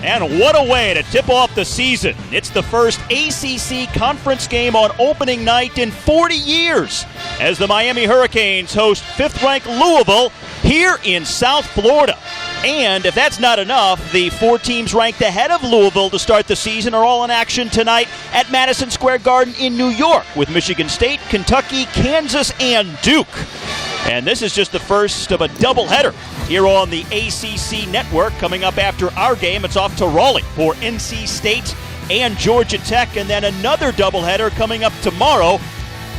And what a way to tip off the season. It's the first ACC conference game on opening night in 40 years as the Miami Hurricanes host 5th-ranked Louisville here in South Florida. And if that's not enough, the 4 teams ranked ahead of Louisville to start the season are all in action tonight at Madison Square Garden in New York with Michigan State, Kentucky, Kansas, and Duke. And this is just the first of a doubleheader here on the ACC network. Coming up after our game, it's off to Raleigh for NC State and Georgia Tech, and then another doubleheader coming up tomorrow.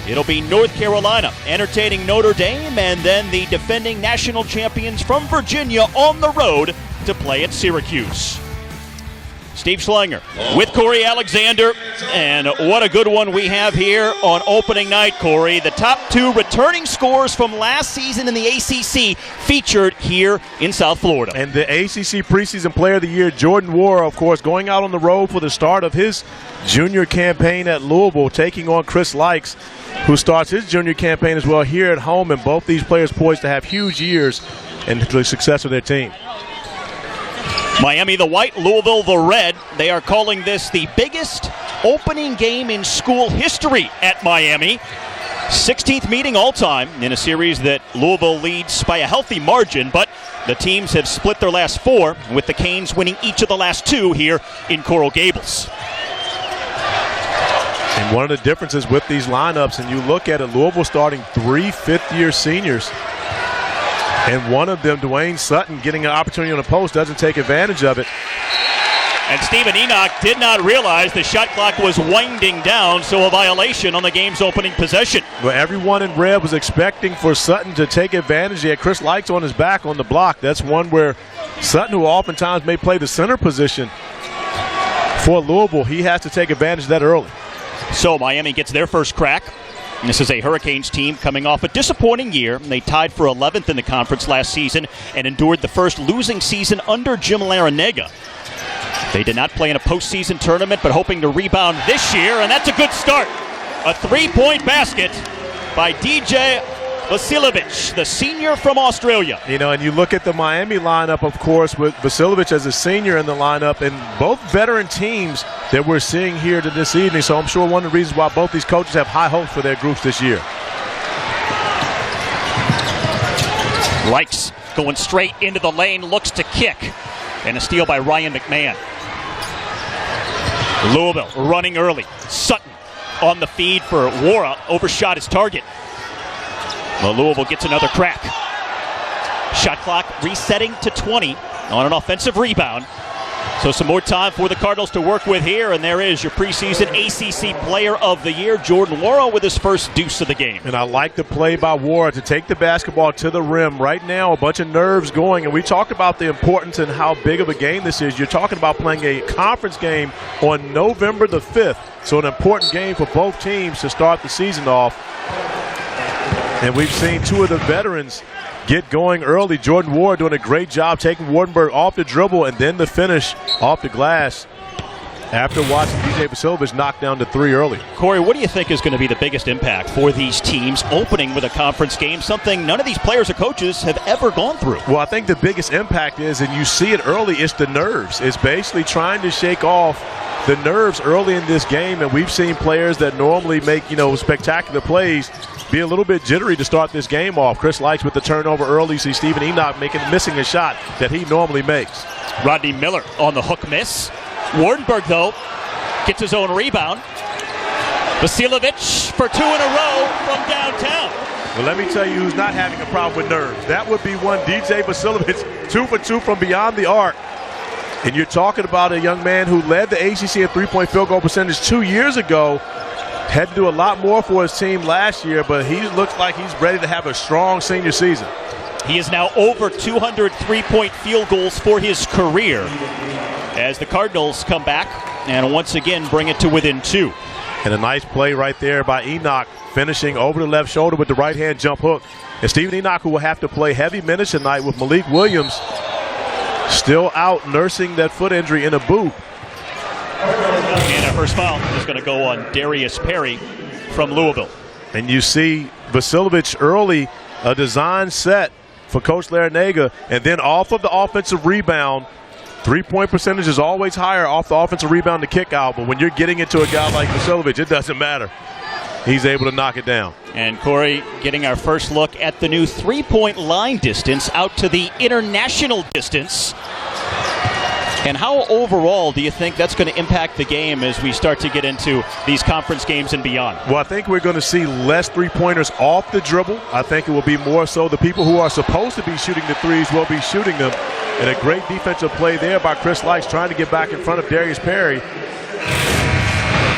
It'll be North Carolina entertaining Notre Dame, and then the defending national champions from Virginia on the road to play at Syracuse. Steve Schlanger with Corey Alexander, and what a good one we have here on opening night, Corey. The top 2 returning scorers from last season in the ACC featured here in South Florida. And the ACC preseason player of the year, Jordan Wara, of course, going out on the road for the start of his junior campaign at Louisville, taking on Chris Lykes, who starts his junior campaign as well here at home, and both these players poised to have huge years in the success of their team. Miami the white, Louisville the red. They are calling this the biggest opening game in school history at Miami. 16th meeting all time in a series that Louisville leads by a healthy margin, but the teams have split their last 4, with the Canes winning each of the last 2 here in Coral Gables. And one of the differences with these lineups, and you look at it, Louisville starting 3 fifth-year seniors. And one of them, Dwayne Sutton, getting an opportunity on the post, doesn't take advantage of it. And Stephen Enoch did not realize the shot clock was winding down, so a violation on the game's opening possession. Well, everyone in red was expecting for Sutton to take advantage. He had Chris Lykes on his back on the block. That's one where Sutton, who oftentimes may play the center position for Louisville, he has to take advantage of that early. So Miami gets their first crack. This is a Hurricanes team coming off a disappointing year. They tied for 11th in the conference last season and endured the first losing season under Jim Larrañaga. They did not play in a postseason tournament, but hoping to rebound this year, and that's a good start. A 3-point basket by DJ Vasiljevic, the senior from Australia. You know, and you look at the Miami lineup, of course, with Vasiljevic as a senior in the lineup, and both veteran teams that we're seeing here to this evening. So I'm sure one of the reasons why both these coaches have high hopes for their groups this year. Lykes going straight into the lane, looks to kick, and a steal by Ryan McMahon. Louisville running early. Sutton on the feed for Wara, overshot his target. Well, Louisville gets another crack. Shot clock resetting to 20 on an offensive rebound. So some more time for the Cardinals to work with here, and there is your preseason ACC Player of the Year, Jordan Wara, with his first deuce of the game. And I like the play by Wara to take the basketball to the rim. Right now, a bunch of nerves going, and we talked about the importance and how big of a game this is. You're talking about playing a conference game on November the 5th, so an important game for both teams to start the season off. And we've seen 2 of the veterans get going early. Jordan Wara doing a great job taking Wardenberg off the dribble and then the finish off the glass after watching DJ Vasiljevic knock down to 3 early. Corey, what do you think is going to be the biggest impact for these teams opening with a conference game, something none of these players or coaches have ever gone through? Well, I think the biggest impact is, and you see it early, it's the nerves. It's basically trying to shake off the nerves early in this game, and we've seen players that normally make, spectacular plays be a little bit jittery to start this game off. Chris Lykes with the turnover early. See Stephen Enoch missing a shot that he normally makes. Rodney Miller on the hook miss. Wardenberg, though, gets his own rebound. Vasiljevic for 2 in a row from downtown. Well, let me tell you who's not having a problem with nerves. That would be one DJ Vasiljevic, 2 for 2 from beyond the arc. And you're talking about a young man who led the ACC in three-point field goal percentage 2 years ago. Had to do a lot more for his team last year, but he looks like he's ready to have a strong senior season. He is now over 200 three-point field goals for his career as the Cardinals come back and once again bring it to within 2. And a nice play right there by Enoch, finishing over the left shoulder with the right-hand jump hook. And Stephen Enoch, who will have to play heavy minutes tonight with Malik Williams still out nursing that foot injury in a boot. And our first foul is going to go on Darius Perry from Louisville. And you see Vasiljevic early, a design set for Coach Larrañaga, and then off of the offensive rebound, Three-point percentage is always higher off the offensive rebound to kick out, but when you're getting into a guy like Vasiljevic, it doesn't matter. He's able to knock it down. And Corey, getting our first look at the new three-point line distance out to the international distance. And how overall do you think that's going to impact the game as we start to get into these conference games and beyond? Well, I think we're going to see less three-pointers off the dribble. I think it will be more so the people who are supposed to be shooting the threes will be shooting them. And a great defensive play there by Chris Likes trying to get back in front of Darius Perry.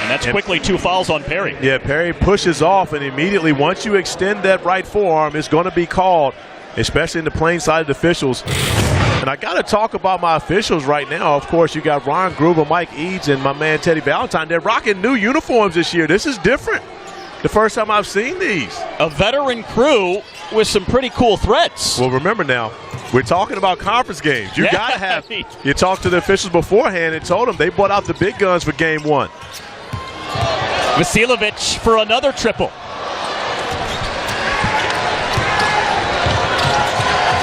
And that's quickly 2 fouls on Perry. Yeah, Perry pushes off, and immediately once you extend that right forearm, it's going to be called, especially in the plain-sided officials. And I got to talk about my officials right now. Of course, you got Ron Gruber, Mike Eads, and my man Teddy Valentine. They're rocking new uniforms this year. This is different. The first time I've seen these. A veteran crew with some pretty cool threats. Well, remember now, we're talking about conference games. You got to have – you talked to the officials beforehand and told them they brought out the big guns for game 1. Vasiljevic for another triple.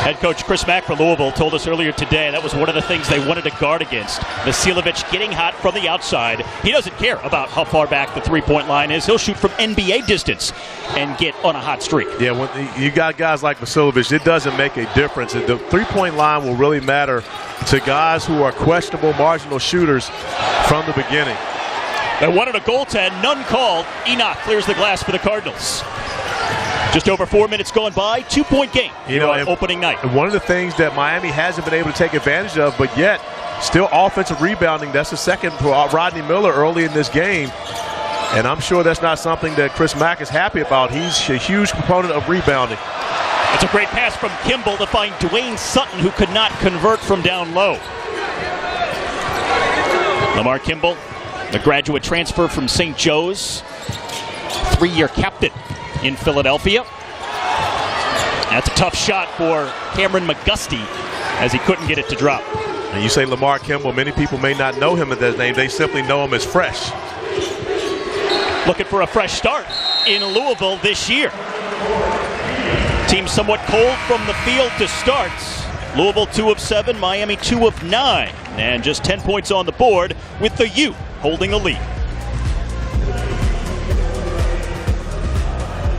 Head coach Chris Mack for Louisville told us earlier today that was one of the things they wanted to guard against. Vasiljevic getting hot from the outside. He doesn't care about how far back the three-point line is. He'll shoot from NBA distance and get on a hot streak. Yeah, when you got guys like Vasiljevic, it doesn't make a difference. The three-point line will really matter to guys who are questionable marginal shooters from the beginning. They wanted a goaltend, none called. Enoch clears the glass for the Cardinals. Just over 4 minutes gone by, 2-point game opening night. One of the things that Miami hasn't been able to take advantage of, but yet still offensive rebounding. That's the second for Rodney Miller early in this game. And I'm sure that's not something that Chris Mack is happy about. He's a huge proponent of rebounding. It's a great pass from Kimball to find Dwayne Sutton, who could not convert from down low. Lamar Kimball, a graduate transfer from St. Joe's, 3-year captain in Philadelphia. That's a tough shot for Cameron McGusty as he couldn't get it to drop. And you say Lamar Kimball, many people may not know him as that name. They simply know him as Fresh. Looking for a fresh start in Louisville this year. Team somewhat cold from the field to start. Louisville 2 of 7, Miami 2 of 9. And just 10 points on the board with the U holding the lead.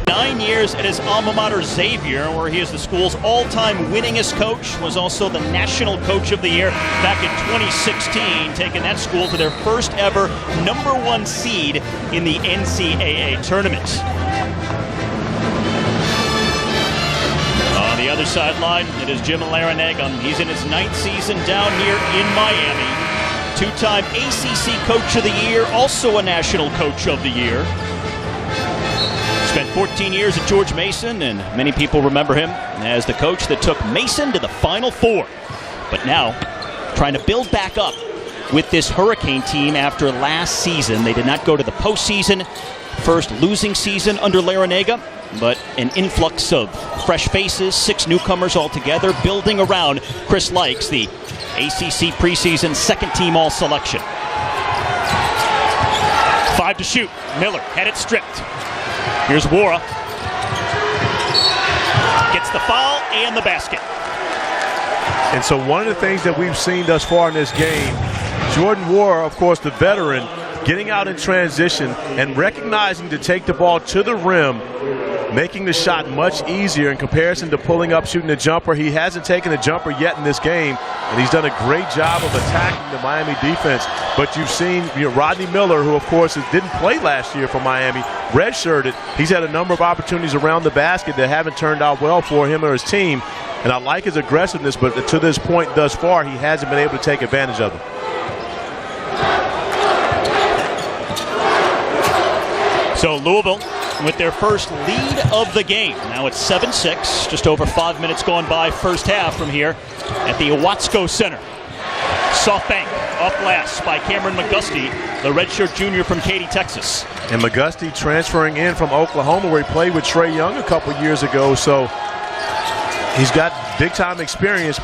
9 years at his alma mater Xavier, where he is the school's all-time winningest coach, was also the National Coach of the Year back in 2016, taking that school to their first ever #1 seed in the NCAA tournament. On the other sideline, it is Jim Larinaga. He's in his 9th season down here in Miami. 2-time ACC Coach of the Year, also a National Coach of the Year. Spent 14 years at George Mason, and many people remember him as the coach that took Mason to the Final Four. But now, trying to build back up with this Hurricane team after last season. They did not go to the postseason. First losing season under Larinaga, but an influx of fresh faces, 6 newcomers altogether, building around Chris Likes, the ACC preseason second-team All-Selection. 5 to shoot. Miller had it stripped. Here's Wara. Gets the foul and the basket. And so one of the things that we've seen thus far in this game, Jordan Wara, of course, the veteran, getting out in transition and recognizing to take the ball to the rim, making the shot much easier in comparison to pulling up, shooting a jumper. He hasn't taken a jumper yet in this game, and he's done a great job of attacking the Miami defense. But you've seen Rodney Miller, who, of course, didn't play last year for Miami, redshirted. He's had a number of opportunities around the basket that haven't turned out well for him or his team. And I like his aggressiveness, but to this point thus far, he hasn't been able to take advantage of it. So Louisville with their first lead of the game. Now it's 7-6, just over 5 minutes gone by first half from here at the Watsco Center. Soft bank off glass by Cameron McGusty, the redshirt junior from Katy, Texas. And McGusty transferring in from Oklahoma, where he played with Trae Young a couple years ago, so he's got big-time experience.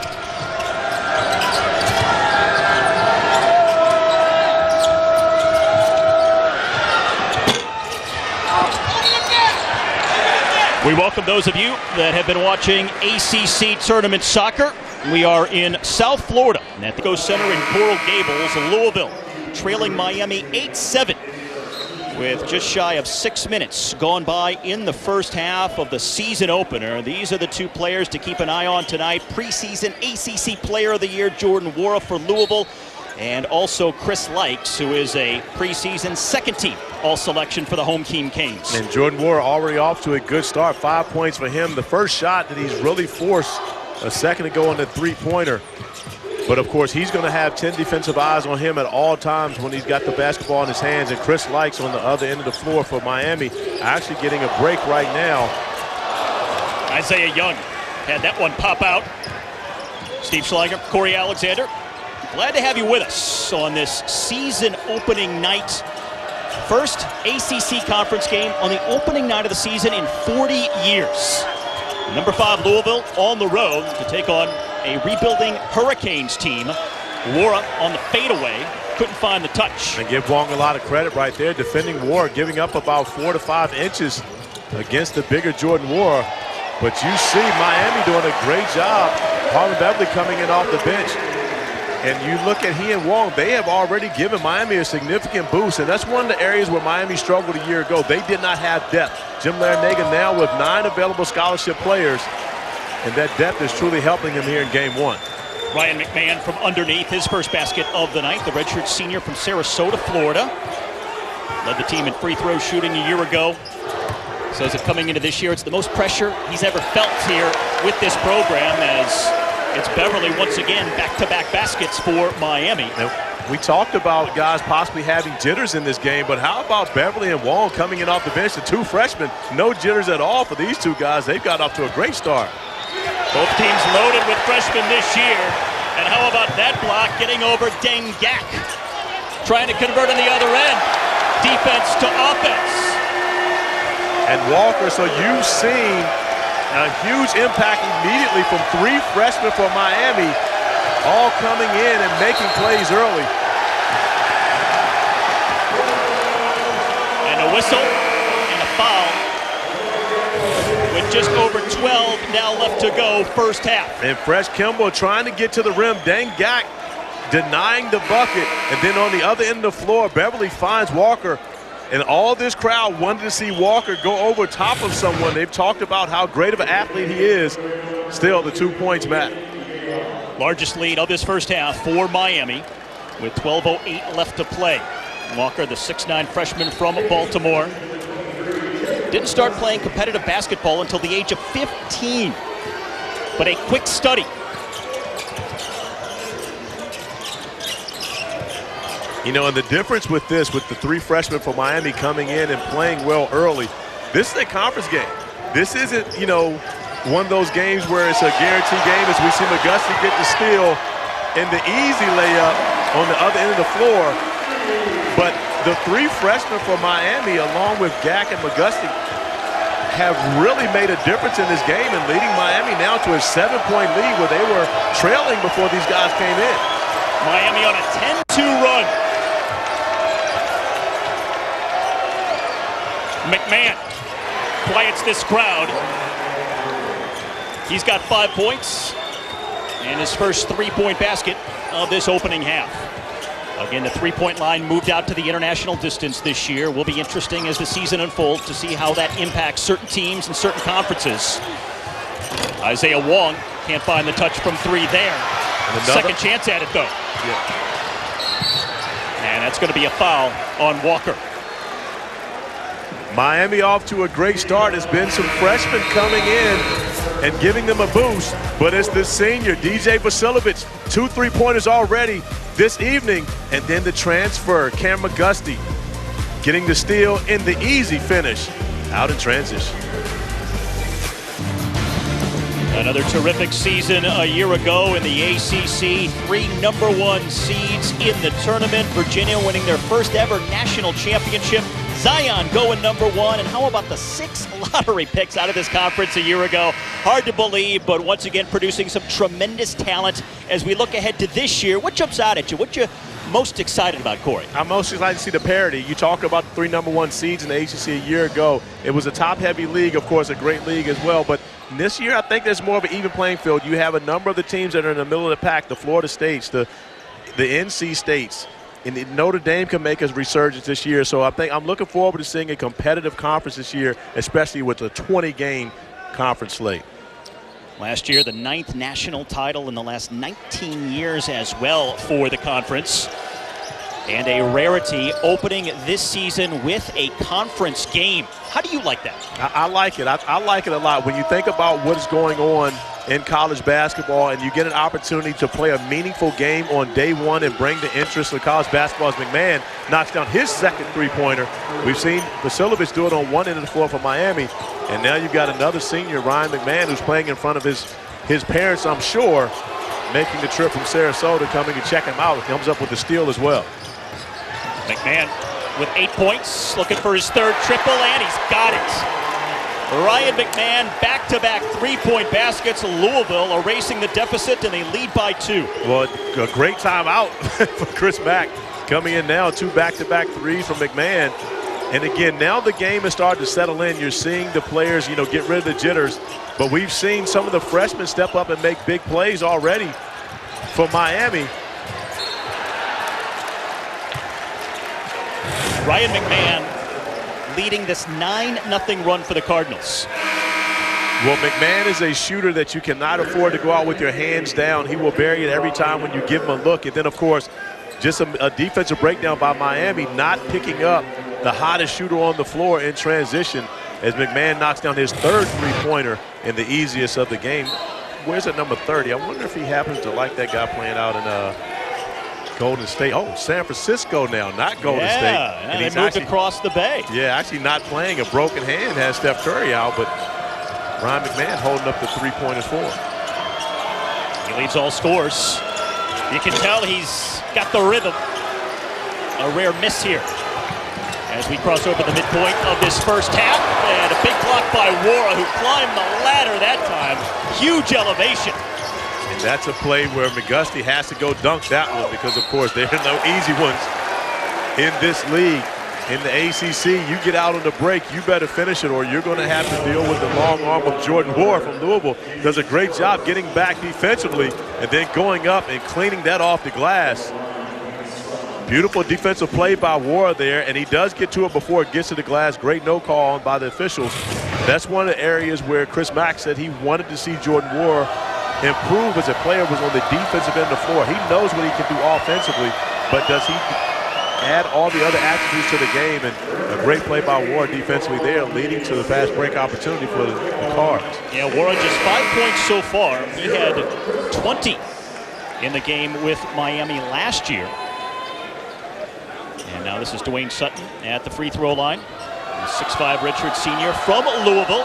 We welcome those of you that have been watching ACC tournament soccer We are in South Florida at the Go Center in Coral Gables, Louisville, trailing Miami 8-7 with just shy of 6 minutes gone by in the first half of the season opener. These are the two players to keep an eye on tonight. Preseason ACC Player of the Year Jordan Nwora for Louisville, and also Chris Lykes, who is a preseason second-team All-Selection for the home team Canes. And Jordan Nwora already off to a good start. 5 points for him. The first shot that he's really forced a second ago on the three-pointer. But, of course, he's going to have 10 defensive eyes on him at all times when he's got the basketball in his hands. And Chris Lykes on the other end of the floor for Miami actually getting a break right now. Isaiah Young had that one pop out. Steve Schlager, Corey Alexander, glad to have you with us on this season opening night. First ACC conference game on the opening night of the season in 40 years. Number 5 Louisville on the road to take on a rebuilding Hurricanes team. Nwora on the fadeaway, couldn't find the touch. And give Wong a lot of credit right there, defending Nwora, giving up about 4 to 5 inches against the bigger Jordan Nwora. But you see Miami doing a great job. Harlan Beverly coming in off the bench. And you look at he and Wong, they have already given Miami a significant boost. And that's one of the areas where Miami struggled a year ago. They did not have depth. Jim Larinaga now with 9 available scholarship players. And that depth is truly helping him here in game 1. Ryan McMahon from underneath, his first basket of the night. The redshirt senior from Sarasota, Florida. Led the team in free throw shooting a year ago. Says that coming into this year, it's the most pressure he's ever felt here with this program, as it's Beverly once again back-to-back baskets for Miami. We talked about guys possibly having jitters in this game, but how about Beverly and Wong coming in off the bench, the 2 freshmen? No jitters at all for these 2 guys. They've got off to a great start. Both teams loaded with freshmen this year. And how about that block getting over Dengak? Trying to convert on the other end. Defense to offense. And Walker, so you've seen a huge impact immediately from 3 freshmen for Miami, all coming in and making plays early. And a whistle and a foul with just over 12 now left to go first half. And Fresh Kimball trying to get to the rim. Dengak denying the bucket. And then on the other end of the floor, Beverly finds Walker. And all this crowd wanted to see Walker go over top of someone. They've talked about how great of an athlete he is. Still, the 2 points, Matt. Largest lead of this first half for Miami with 12:08 left to play. Walker, the 6'9" freshman from Baltimore, didn't start playing competitive basketball until the age of 15, but a quick study. You know, and the difference with this, with the 3 freshmen for Miami coming in and playing well early, this is a conference game. This isn't, you know, one of those games where it's a guaranteed game, as we see McGusty get the steal in the easy layup on the other end of the floor. But the 3 freshmen for Miami, along with Gak and McGusty, have really made a difference in this game and leading Miami now to a 7-point lead where they were trailing before these guys came in. Miami on a 10-2 run. McMahon quiets this crowd. He's got 5 points and his first 3-point basket of this opening half. Again, the 3-point line moved out to the international distance this year. Will be interesting as the season unfolds to see how that impacts certain teams and certain conferences. Isaiah Wong can't find the touch from 3 there. Second chance at it, though. Yeah. And that's going to be a foul on Walker. Miami off to a great start. There's been some freshmen coming in and giving them a boost, but it's the senior, DJ Vasiljevic, 2 3-pointers already this evening, and then the transfer, Cam McGusty, getting the steal in the easy finish out in transition. Another terrific season a year ago in the ACC. 3 #1 seeds in the tournament. Virginia winning their first ever national championship. Zion going #1. And how about the 6 lottery picks out of this conference a year ago? Hard to believe, but once again producing some tremendous talent as we look ahead to this year. What jumps out at you? What you most excited about, Corey? I'm most excited to see the parity. You talk about the 3 #1 seeds in the ACC a year ago. It was a top-heavy league, of course, a great league as well, but This year, I think there's more of an even playing field. You have a number of the teams that are in the middle of the pack, the Florida States, the NC States, and Notre Dame can make a resurgence this year. So I think I'm looking forward to seeing a competitive conference this year, especially with a 20-game conference slate. Last year, the 9th national title in the last 19 years as well for the conference. And a rarity opening this season with a conference game. How do you like that? I like it. I like it a lot. When you think about what is going on in college basketball and you get an opportunity to play a meaningful game on day one and bring the interest of college basketball as McMahon knocks down his second three-pointer. We've seen Vasilovich do it on one end of the floor for Miami. And now you've got another senior, Ryan McMahon, who's playing in front of his parents, I'm sure, making the trip from Sarasota, coming to check him out. He comes up with the steal as well. McMahon with 8 points, looking for his third triple, and he's got it. Ryan McMahon, back-to-back three-point baskets. Louisville erasing the deficit, and they lead by 2. Well, a great timeout for Chris Mack. Coming in now, 2 back-to-back threes from McMahon. And again, now the game is starting to settle in. You're seeing the players, get rid of the jitters. But we've seen some of the freshmen step up and make big plays already for Miami. Ryan McMahon leading this 9-0 run for the Cardinals. Well, McMahon is a shooter that you cannot afford to go out with your hands down. He will bury it every time when you give him a look. And then, of course, just a defensive breakdown by Miami, not picking up the hottest shooter on the floor in transition as McMahon knocks down his third three-pointer in the easiest of the game. Where's at number 30? I wonder if he happens to like that guy playing out in Golden State. Oh, San Francisco now, not Golden State. And he's moved across the bay. Yeah, actually not playing. A broken hand has Steph Curry out, but Ryan McMahon holding up the three-pointers for him. He leads all scores. You can tell he's got the rhythm. A rare miss here as we cross over the midpoint of this first half. And a big block by Wara, who climbed the ladder that time. Huge elevation. And that's a play where McGusty has to go dunk that one because, of course, there are no easy ones in this league. In the ACC, you get out on the break, you better finish it or you're going to have to deal with the long arm of Jordan Wara from Louisville. Does a great job getting back defensively and then going up and cleaning that off the glass. Beautiful defensive play by Wara there, and he does get to it before it gets to the glass. Great no call by the officials. That's one of the areas where Chris Mack said he wanted to see Jordan Wara improve as a player was on the defensive end of the floor. He knows what he can do offensively, but does he add all the other attributes to the game? And a great play by Wara defensively there, leading to the fast break opportunity for the Cards. Yeah, Wara just 5 points so far. He had 20 in the game with Miami last year. And now this is Dwayne Sutton at the free throw line. 6'5" redshirt senior from Louisville.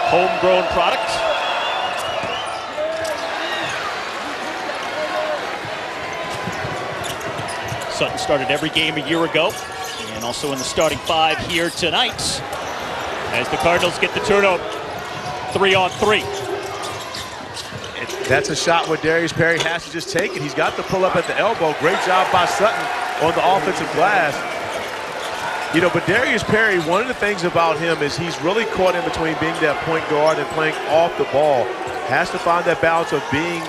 Homegrown product. Sutton started every game a year ago and also in the starting 5 here tonight as the Cardinals get the turnover. 3-on-3. That's a shot where Darius Perry has to just take it. He's got the pull up at the elbow. Great job by Sutton on the offensive glass. But Darius Perry, one of the things about him is he's really caught in between being that point guard and playing off the ball. Has to find that balance of being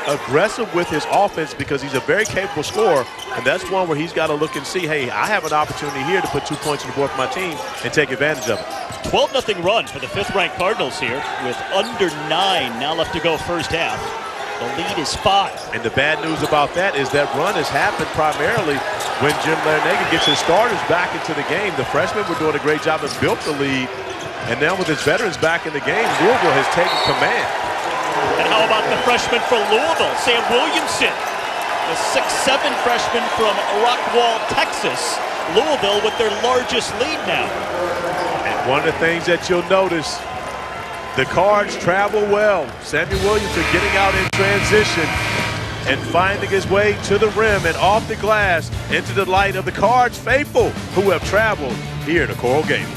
aggressive with his offense because he's a very capable scorer, and that's one where he's got to look and see, hey, I have an opportunity here to put 2 points on the board for my team and take advantage of it. 12-0 run for the 5th-ranked Cardinals here with under 9 now left to go first half. The lead is 5. And the bad news about that is that run has happened primarily when Jim Larinaga gets his starters back into the game. The freshmen were doing a great job and built the lead, and now with his veterans back in the game, Louisville has taken command. And how about the freshman for Louisville, Sam Williamson, the 6'7" freshman from Rockwall, Texas. Louisville with their largest lead now. And one of the things that you'll notice, the Cards travel well. Samuel Williamson getting out in transition and finding his way to the rim and off the glass into the light of the Cards faithful who have traveled here to Coral Gables.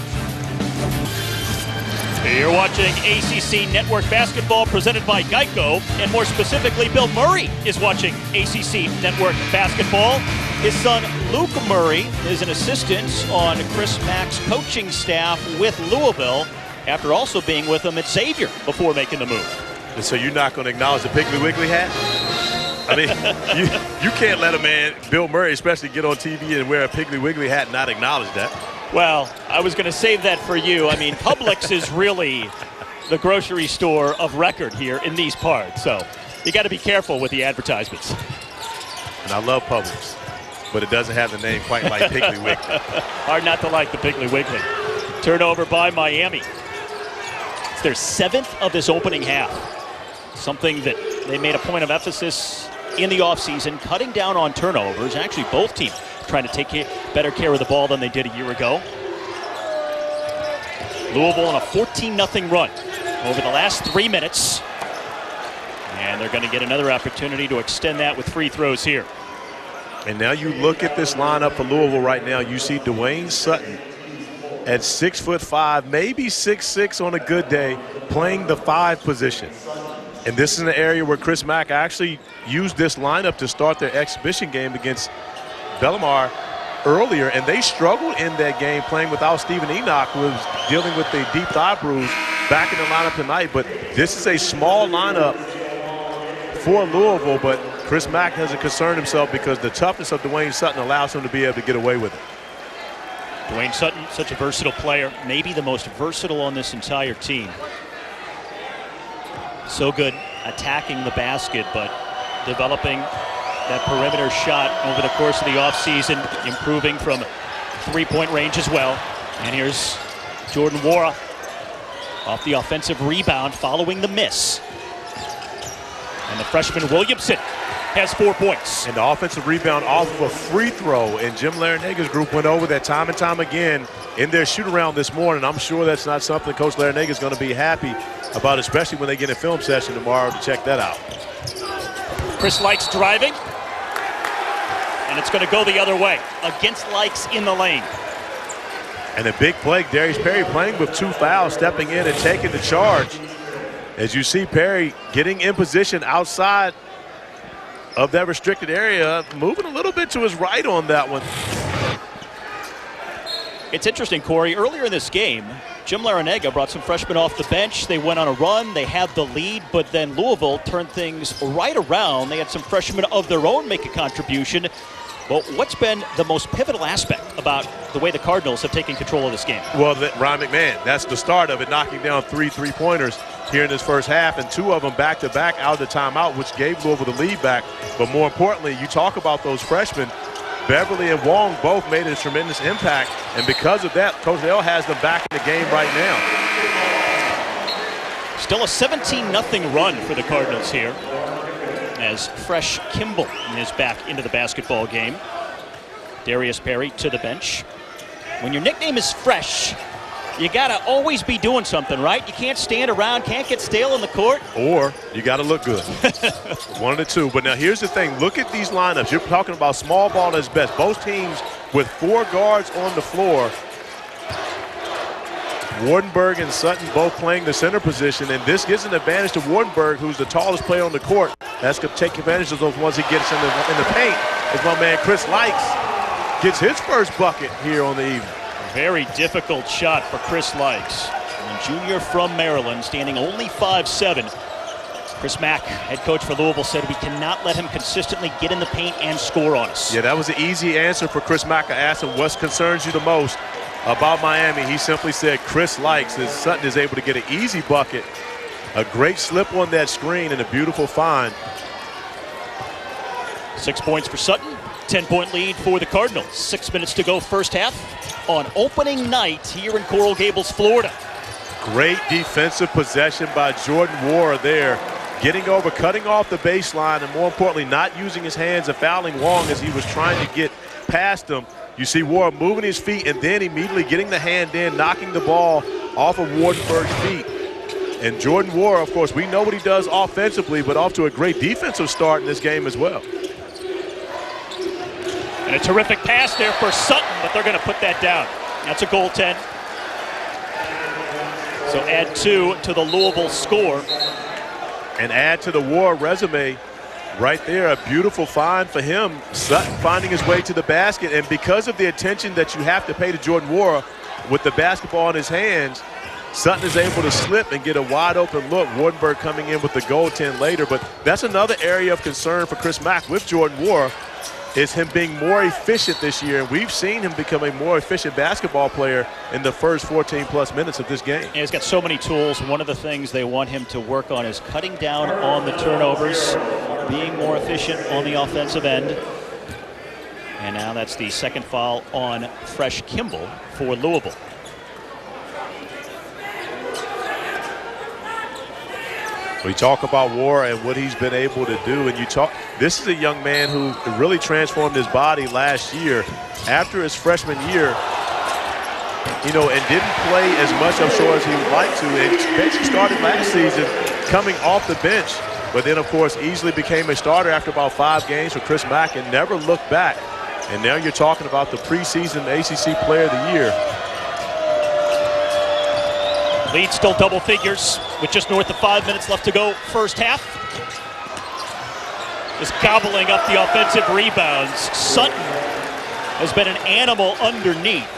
You're watching ACC Network Basketball presented by Geico, and more specifically, Bill Murray is watching ACC Network Basketball. His son, Luke Murray, is an assistant on Chris Mack's coaching staff with Louisville. after also being with him at Xavier before making the move. And so you're not going to acknowledge the Piggly Wiggly hat? I mean, you can't let a man, Bill Murray especially, get on TV and wear a Piggly Wiggly hat and not acknowledge that. Well, I was going to save that for you. I mean, Publix is really the grocery store of record here in these parts. So you got to be careful with the advertisements. And I love Publix, but it doesn't have the name quite like Piggly Wiggly. Hard not to like the Piggly Wiggly. Turnover by Miami. It's their 7th of this opening half. Something that they made a point of emphasis in the offseason, cutting down on turnovers. Actually, both teams trying to take better care of the ball than they did a year ago. Louisville on a 14-0 run over the last 3 minutes. And they're going to get another opportunity to extend that with free throws here. And now you look at this lineup for Louisville right now. You see Dwayne Sutton at 6'5", maybe 6'6" on a good day, playing the 5 position. And this is an area where Chris Mack actually used this lineup to start their exhibition game against Bellamar earlier, and they struggled in that game playing without Stephen Enoch, who was dealing with a deep thigh bruise, back in the lineup tonight. But this is a small lineup for Louisville, but Chris Mack doesn't concern himself because the toughness of Dwayne Sutton allows him to be able to get away with it. Dwayne Sutton, such a versatile player, maybe the most versatile on this entire team. So good attacking the basket, but developing that perimeter shot over the course of the offseason, improving from three-point range as well. And here's Jordan Wara off the offensive rebound following the miss. And the freshman Williamson has 4 points. And the offensive rebound off of a free throw. And Jim Larenega's group went over that time and time again in their shoot-around this morning. I'm sure that's not something Coach Larenega's going to be happy about, especially when they get a film session tomorrow to check that out. Chris Likes driving. And it's going to go the other way against Likes in the lane. And a big play, Darius Perry playing with 2 fouls, stepping in and taking the charge. As you see Perry getting in position outside of that restricted area, moving a little bit to his right on that one. It's interesting, Corey. Earlier in this game, Jim Larenega brought some freshmen off the bench. They went on a run. They had the lead, but then Louisville turned things right around. They had some freshmen of their own make a contribution. Well, what's been the most pivotal aspect about the way the Cardinals have taken control of this game? Well, Ryan McMahon, that's the start of it, knocking down 3 3-pointers here in this first half, and 2 of them back-to-back out of the timeout, which gave Louisville the lead back. But more importantly, you talk about those freshmen, Beverly and Wong both made a tremendous impact, and because of that, Coach L has them back in the game right now. Still a 17-0 run for the Cardinals here, as Fresh Kimball is back into the basketball game. Darius Perry to the bench. When your nickname is Fresh, you gotta always be doing something, right? You can't stand around, can't get stale in the court. Or you gotta look good. One of the two. But now here's the thing, look at these lineups. You're talking about small ball at its best. Both teams with 4 guards on the floor. Wardenberg and Sutton both playing the center position, and this gives an advantage to Wardenberg, who's the tallest player on the court. That's going to take advantage of those ones he gets in the paint, as my man Chris Likes gets his first bucket here on the evening. Very difficult shot for Chris Likes. A junior from Maryland, standing only 5'7". Chris Mack, head coach for Louisville, said we cannot let him consistently get in the paint and score on us. Yeah, that was an easy answer for Chris Mack. I asked him, what concerns you the most about Miami? He simply said Chris Likes, as Sutton is able to get an easy bucket. A great slip on that screen and a beautiful find. 6 points for Sutton. 10-point lead for the Cardinals. 6 minutes to go first half on opening night here in Coral Gables, Florida. Great defensive possession by Jordan Wara there. Getting over, cutting off the baseline, and more importantly, not using his hands and fouling Wong as he was trying to get past him. You see Wara moving his feet and then immediately getting the hand in, knocking the ball off of Wardenberg's feet. And Jordan Wara, of course, we know what he does offensively, but off to a great defensive start in this game as well. And a terrific pass there for Sutton, but they're going to put that down. That's a goaltend. So add 2 to the Louisville score. And add to the Wara resume right there, a beautiful find for him. Sutton finding his way to the basket, and because of the attention that you have to pay to Jordan Wara with the basketball in his hands, Sutton is able to slip and get a wide open look. Wardenberg coming in with the goaltend later, but that's another area of concern for Chris Mack with Jordan War, is him being more efficient this year. And we've seen him become a more efficient basketball player in the first 14-plus minutes of this game. And he's got so many tools. One of the things they want him to work on is cutting down on the turnovers, being more efficient on the offensive end. And now that's the second foul on Fresh Kimball for Louisville. We talk about War and what he's been able to do, and this is a young man who really transformed his body last year after his freshman year, and didn't play as much, I'm sure, as he would like to. And basically started last season coming off the bench, but then, of course, easily became a starter after about 5 games for Chris Mack and never looked back. And now you're talking about the preseason ACC Player of the Year. Lead still double figures with just north of 5 minutes left to go first half. Just gobbling up the offensive rebounds. Sutton has been an animal underneath,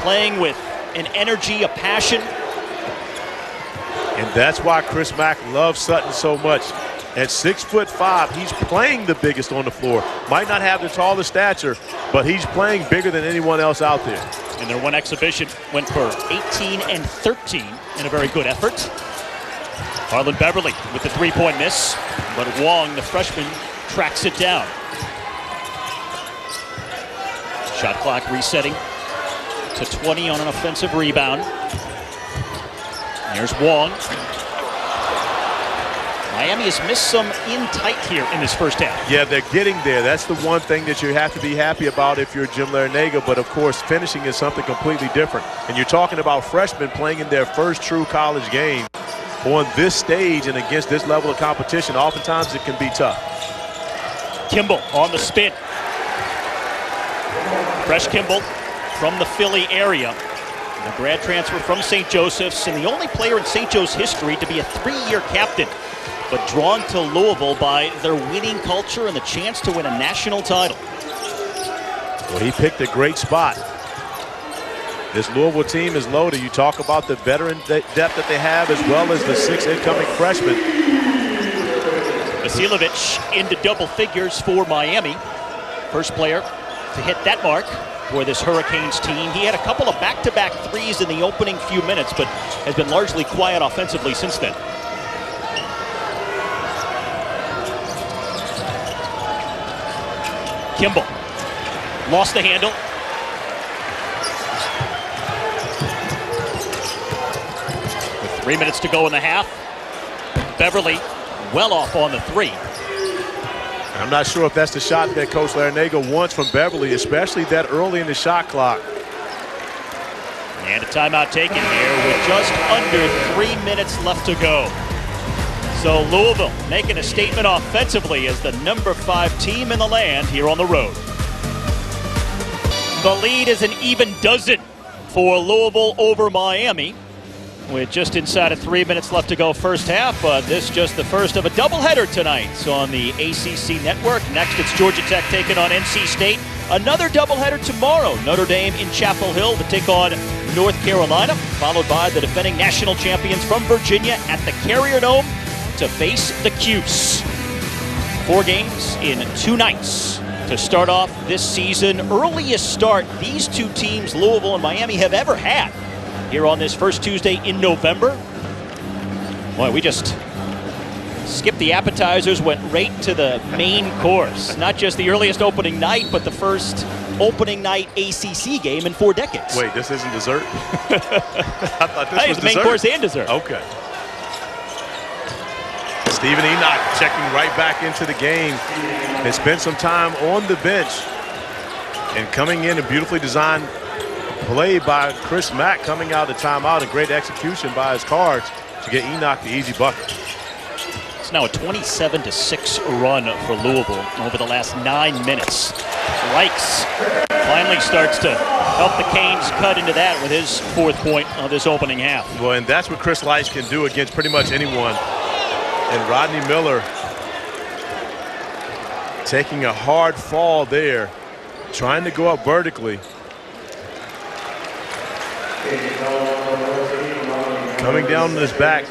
playing with an energy, a passion. And that's why Chris Mack loves Sutton so much. At 6'5", he's playing the biggest on the floor. Might not have the tallest stature, but he's playing bigger than anyone else out there. And their one exhibition went for 18 and 13 in a very good effort. Harlan Beverly with the three-point miss, but Wong, the freshman, tracks it down. Shot clock resetting to 20 on an offensive rebound. Here's Wong. Miami has missed some in tight here in this first half. Yeah, they're getting there. That's the one thing that you have to be happy about if you're Jim Larranaga, but of course finishing is something completely different. And you're talking about freshmen playing in their first true college game on this stage and against this level of competition. Oftentimes it can be tough. Kimball on the spin. Fresh Kimball from the Philly area. A grad transfer from St. Joseph's, and the only player in St. Joe's history to be a 3-year captain, but drawn to Louisville by their winning culture and the chance to win a national title. Well, he picked a great spot. This Louisville team is loaded. You talk about the veteran depth that they have, as well as the 6 incoming freshmen. Vasiljevic into double figures for Miami. First player to hit that mark for this Hurricanes team. He had a couple of back-to-back threes in the opening few minutes, but has been largely quiet offensively since then. Kimball lost the handle. With 3 minutes to go in the half, Beverly well off on the three. I'm not sure if that's the shot that Coach Larranaga wants from Beverly, especially that early in the shot clock. And a timeout taken here with just under 3 minutes left to go. So Louisville making a statement offensively as the number 5 team in the land here on the road. The lead is an even dozen for Louisville over Miami, with just inside of 3 minutes left to go first half. This just the first of a doubleheader tonight on the ACC network. Next, it's Georgia Tech taking on NC State. Another doubleheader tomorrow. Notre Dame in Chapel Hill to take on North Carolina, followed by the defending national champions from Virginia at the Carrier Dome to face the Cuse. 4 games in 2 nights to start off this season. Earliest start these two teams, Louisville and Miami, have ever had here on this first Tuesday in November. Boy, we just skipped the appetizers, went right to the main course. Not just the earliest opening night, but the first opening night ACC game in 4 decades. Wait, this isn't dessert? I thought this was the main course and dessert. Okay. Stephen Enoch checking right back into the game. They spent some time on the bench and coming in a beautifully designed play by Chris Mack coming out of the timeout. A great execution by his Cards to get Enoch the easy bucket. It's now a 27-6 run for Louisville over the last 9 minutes. Likes finally starts to help the Canes cut into that with his 4th point of this opening half. Well, and that's what Chris Likes can do against pretty much anyone. And Rodney Miller taking a hard fall there, trying to go up vertically. coming down on his back.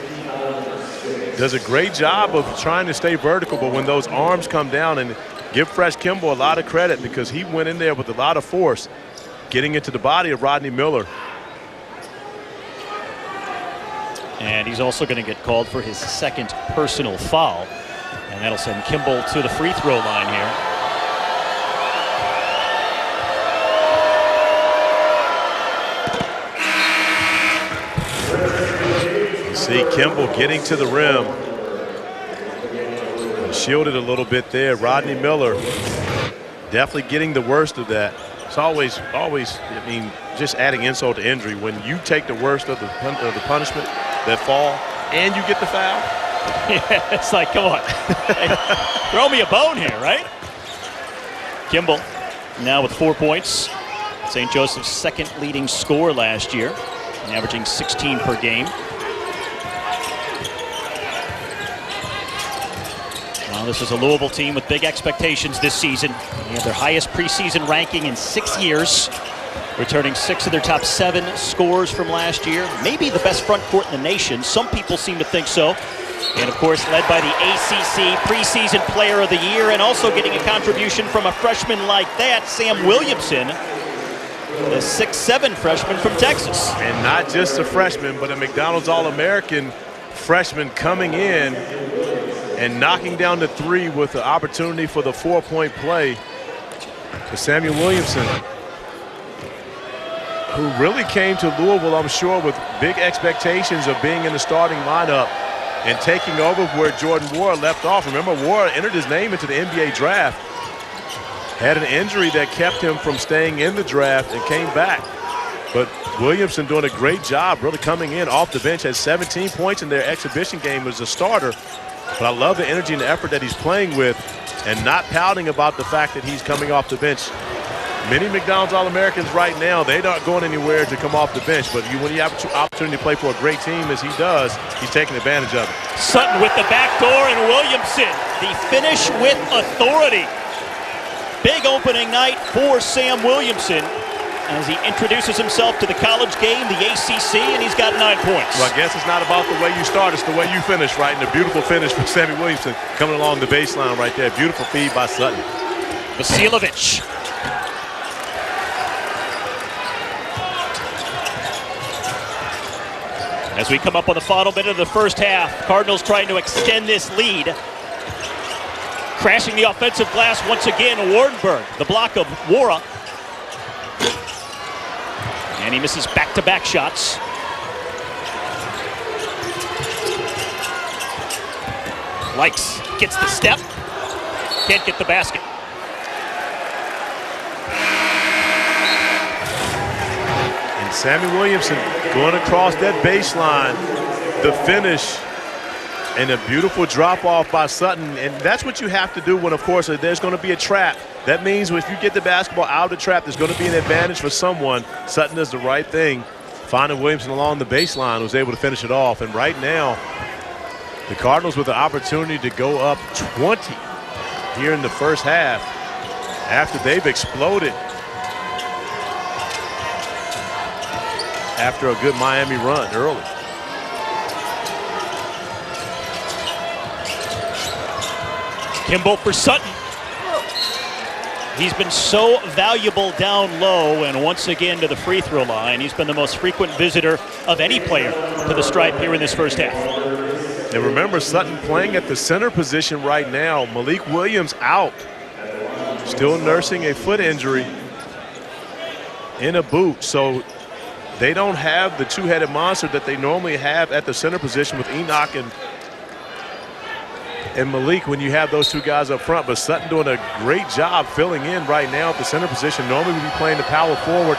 Does a great job of trying to stay vertical, but when those arms come down, and give Fresh Kimball a lot of credit because he went in there with a lot of force, getting into the body of Rodney Miller. And he's also going to get called for his second personal foul. And that'll send Kimball to the free throw line here. You see Kimball getting to the rim. Shielded a little bit there. Rodney Miller definitely getting the worst of that. It's always, I mean, just adding insult to injury. When you take the worst of the punishment, that fall, and you get the foul. Yeah, it's like, come on. Hey, throw me a bone here, right? Kimball now with 4 points. St. Joseph's second leading scorer last year, averaging 16 per game. Well, this is a Louisville team with big expectations this season. They have their highest preseason ranking in 6 years, returning 6 of their top 7 scores from last year. Maybe the best front court in the nation. Some people seem to think so. And, of course, led by the ACC Preseason Player of the Year, and also getting a contribution from a freshman like that, Sam Williamson, the 6'7" freshman from Texas. And not just a freshman, but a McDonald's All-American freshman coming in and knocking down the 3 with the opportunity for the 4-point play for Samuel Williamson, who really came to Louisville, I'm sure, with big expectations of being in the starting lineup and taking over where Jordan Ward left off. Remember, Ward entered his name into the NBA draft, had an injury that kept him from staying in the draft and came back. But Williamson doing a great job, really coming in off the bench, had 17 points in their exhibition game as a starter. But I love the energy and the effort that he's playing with and not pouting about the fact that he's coming off the bench. Many McDonald's All-Americans right now, they're not going anywhere to come off the bench, but when you have an opportunity to play for a great team as he does, he's taking advantage of it. Sutton with the back door, and Williamson, the finish with authority. Big opening night for Sam Williamson as he introduces himself to the college game, the ACC, and he's got 9 points. Well, I guess it's not about the way you start, it's the way you finish, right? And a beautiful finish for Sammy Williamson coming along the baseline right there. Beautiful feed by Sutton. Vasilovich. As we come up on the final minute of the first half, Cardinals trying to extend this lead. Crashing the offensive glass once again, Wardenberg. The block of Wara. And he misses back-to-back shots. Likes, gets the step. Can't get the basket. And Sammy Williamson going across that baseline, the finish, and a beautiful drop-off by Sutton. And that's what you have to do when, of course, there's going to be a trap. That means if you get the basketball out of the trap, there's going to be an advantage for someone. Sutton does the right thing, finding Williamson along the baseline, was able to finish it off. And right now, the Cardinals with the opportunity to go up 20 here in the first half after they've exploded after a good Miami run early. Kimball for Sutton. He's been so valuable down low, and once again to the free throw line. He's been the most frequent visitor of any player to the stripe here in this first half. And remember, Sutton playing at the center position right now. Malik Williams out, still nursing a foot injury in a boot. So they don't have the two-headed monster that they normally have at the center position with Enoch and Malik when you have those two guys up front. But Sutton doing a great job filling in right now at the center position. Normally we'd be playing the power forward,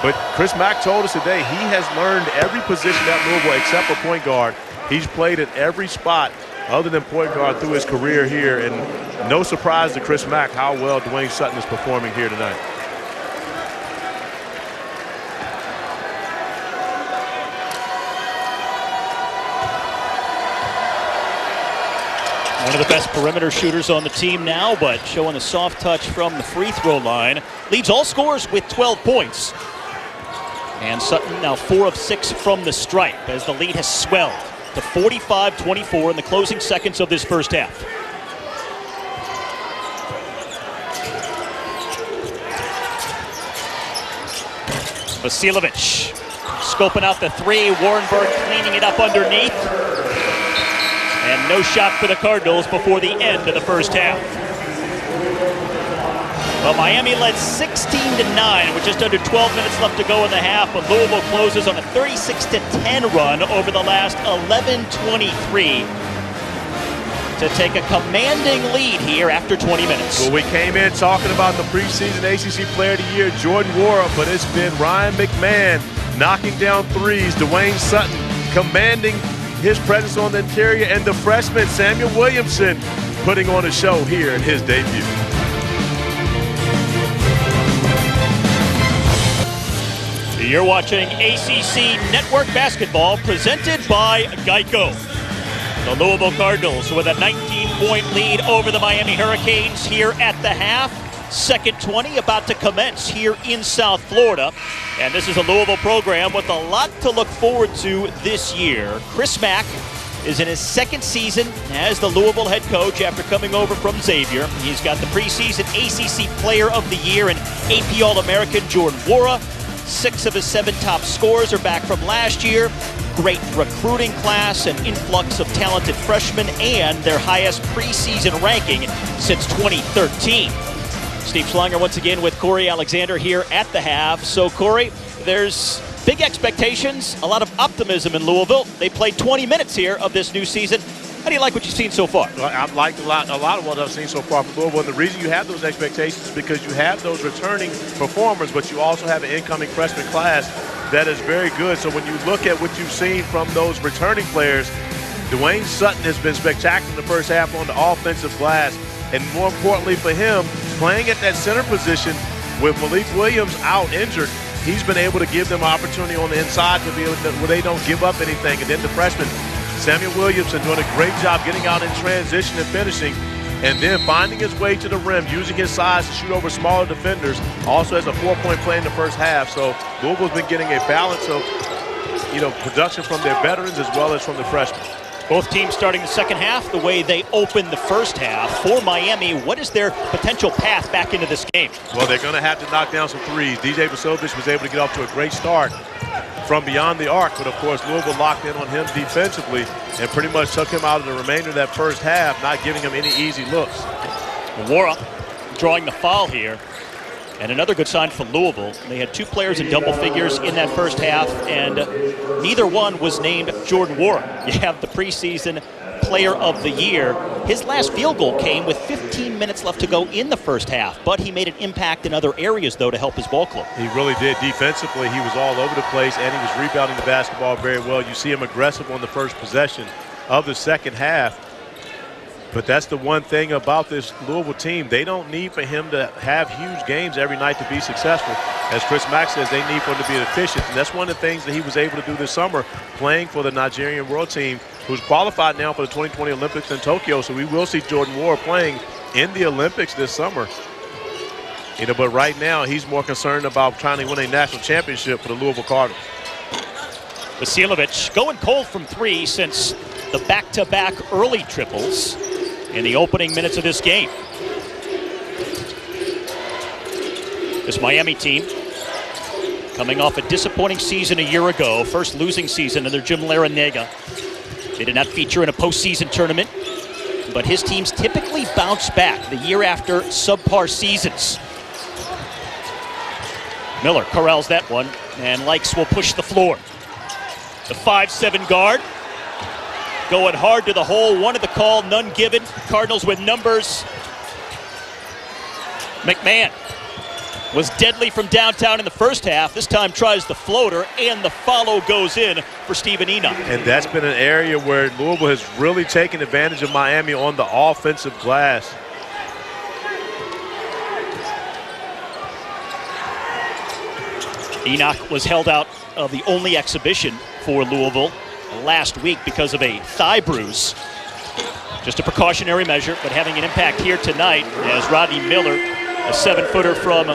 but Chris Mack told us today he has learned every position at Louisville except for point guard. He's played at every spot other than point guard through his career here, and no surprise to Chris Mack how well Dwayne Sutton is performing here tonight. One of the best perimeter shooters on the team now, but showing a soft touch from the free throw line. Leads all scorers with 12 points. And Sutton now 4 of 6 from the stripe as the lead has swelled to 45-24 in the closing seconds of this first half. Vasiljevic scoping out the three. Warrenberg cleaning it up underneath. And no shot for the Cardinals before the end of the first half. Well, Miami led 16-9 with just under 12 minutes left to go in the half, but Louisville closes on a 36-10 run over the last 11:23 to take a commanding lead here after 20 minutes. Well, we came in talking about the preseason ACC Player of the Year, Jordan Wara, but it's been Ryan McMahon knocking down threes, Dwayne Sutton commanding his presence on the interior, and the freshman Samuel Williamson putting on a show here in his debut. You're watching ACC Network Basketball presented by Geico. The Louisville Cardinals with a 19-point lead over the Miami Hurricanes here at the half. Second 20 about to commence here in South Florida. And this is a Louisville program with a lot to look forward to this year. Chris Mack is in his second season as the Louisville head coach after coming over from Xavier. He's got the preseason ACC Player of the Year and AP All-American Jordan Wara. 6 of his 7 top scorers are back from last year. Great recruiting class, an influx of talented freshmen, and their highest preseason ranking since 2013. Steve Schlanger once again with Corey Alexander here at the half. So, Corey, there's big expectations, a lot of optimism in Louisville. They played 20 minutes here of this new season. How do you like what you've seen so far? Well, I've liked a lot of what I've seen so far from Louisville. And the reason you have those expectations is because you have those returning performers, but you also have an incoming freshman class that is very good. So when you look at what you've seen from those returning players, Dwayne Sutton has been spectacular in the first half on the offensive glass. And more importantly for him, playing at that center position with Malik Williams out injured, he's been able to give them opportunity on the inside to be able to, where they don't give up anything. And then the freshman, Samuel Williamson, doing a great job getting out in transition and finishing, and then finding his way to the rim, using his size to shoot over smaller defenders. Also has a 4-point play in the first half. So Louisville's been getting a balance of, production from their veterans as well as from the freshmen. Both teams starting the second half the way they opened the first half. For Miami, what is their potential path back into this game? Well, they're going to have to knock down some threes. DJ Vasiljevic was able to get off to a great start from beyond the arc, but of course Louisville locked in on him defensively and pretty much took him out of the remainder of that first half, not giving him any easy looks. Wara drawing the foul here. And another good sign for Louisville. They had 2 players in double figures in that first half, and neither one was named Jordan Wara. You have the preseason Player of the Year. His last field goal came with 15 minutes left to go in the first half, but he made an impact in other areas, though, to help his ball club. He really did. Defensively, he was all over the place, and he was rebounding the basketball very well. You see him aggressive on the first possession of the second half. But that's the one thing about this Louisville team. They don't need for him to have huge games every night to be successful. As Chris Mack says, they need for him to be efficient. And that's one of the things that he was able to do this summer, playing for the Nigerian World Team, who's qualified now for the 2020 Olympics in Tokyo. So we will see Jordan Wara playing in the Olympics this summer. But right now, he's more concerned about trying to win a national championship for the Louisville Cardinals. Vasiljevic going cold from 3 since the back-to-back early triples in the opening minutes of this game. This Miami team coming off a disappointing season a year ago, first losing season under Jim Larrañaga. They did not feature in a postseason tournament, but his teams typically bounce back the year after subpar seasons. Miller corrals that one, and Likes will push the floor. The 5'7" guard going hard to the hole, one at the call, none given. Cardinals with numbers. McMahon was deadly from downtown in the first half. This time tries the floater, and the follow goes in for Stephen Enoch. And that's been an area where Louisville has really taken advantage of Miami on the offensive glass. Enoch was held out of the only exhibition for Louisville last week because of a thigh bruise. Just a precautionary measure, but having an impact here tonight as Rodney Miller, a 7-footer from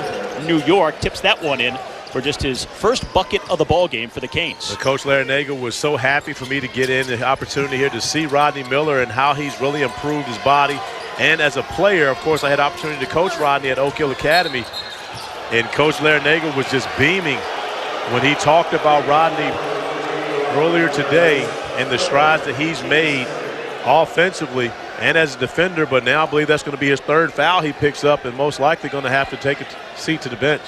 New York, tips that one in for just his first bucket of the ball game for the Canes. But Coach Larinaga was so happy for me to get in the opportunity here to see Rodney Miller and how he's really improved his body. And as a player, of course, I had the opportunity to coach Rodney at Oak Hill Academy. And Coach Larinaga was just beaming when he talked about Rodney earlier today and the strides that he's made offensively and as a defender. But now I believe that's going to be his third foul he picks up and most likely going to have to take a seat to the bench.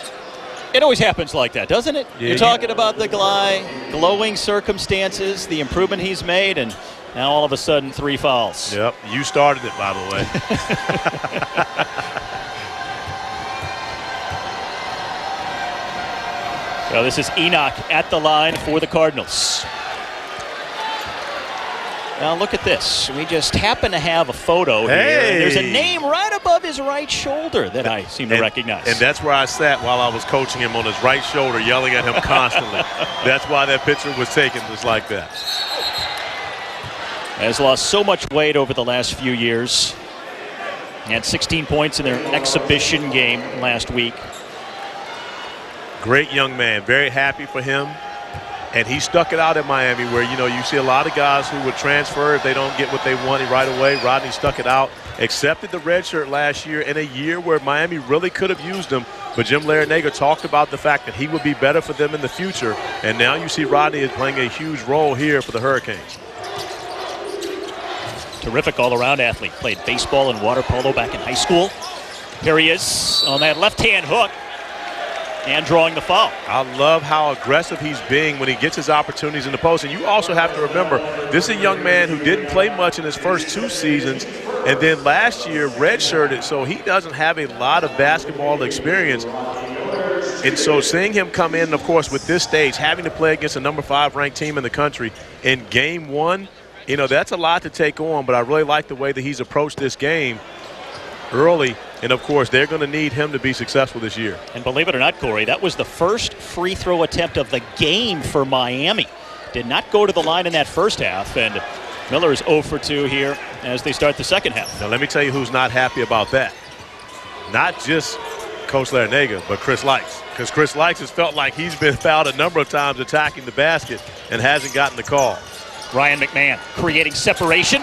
It always happens like that, doesn't it? Yeah, You're talking about the guy, glowing circumstances, the improvement he's made, and now all of a sudden 3 fouls. Yep, you started it, by the way. So this is Enoch at the line for the Cardinals. Now look at this. We just happen to have a photo here. And there's a name right above his right shoulder that I seem to recognize. And that's where I sat while I was coaching him, on his right shoulder, yelling at him constantly. That's why that picture was taken just like that. Has lost so much weight over the last few years. He had 16 points in their exhibition game last week. Great young man. Very happy for him. And he stuck it out at Miami where, you know, you see a lot of guys who would transfer if they don't get what they wanted right away. Rodney stuck it out, accepted the red shirt last year in a year where Miami really could have used him. But Jim Larinaga talked about the fact that he would be better for them in the future. And now you see Rodney is playing a huge role here for the Hurricanes. Terrific all-around athlete. Played baseball and water polo back in high school. Here he is on that left-hand hook. And drawing the foul. I love how aggressive he's being when he gets his opportunities in the post. And you also have to remember, this is a young man who didn't play much in his first 2 seasons, and then last year redshirted, so he doesn't have a lot of basketball experience. And so seeing him come in, of course, with this stage, having to play against a number 5 ranked team in the country in game 1, you know, that's a lot to take on, but I really like the way that he's approached this game early. And, of course, they're going to need him to be successful this year. And believe it or not, Corey, that was the first free throw attempt of the game for Miami. Did not go to the line in that first half. And Miller is 0 for 2 here as they start the second half. Now, let me tell you who's not happy about that. Not just Coach Larinaga, but Chris Likes. Because Chris Likes has felt like he's been fouled a number of times attacking the basket and hasn't gotten the call. Ryan McMahon creating separation.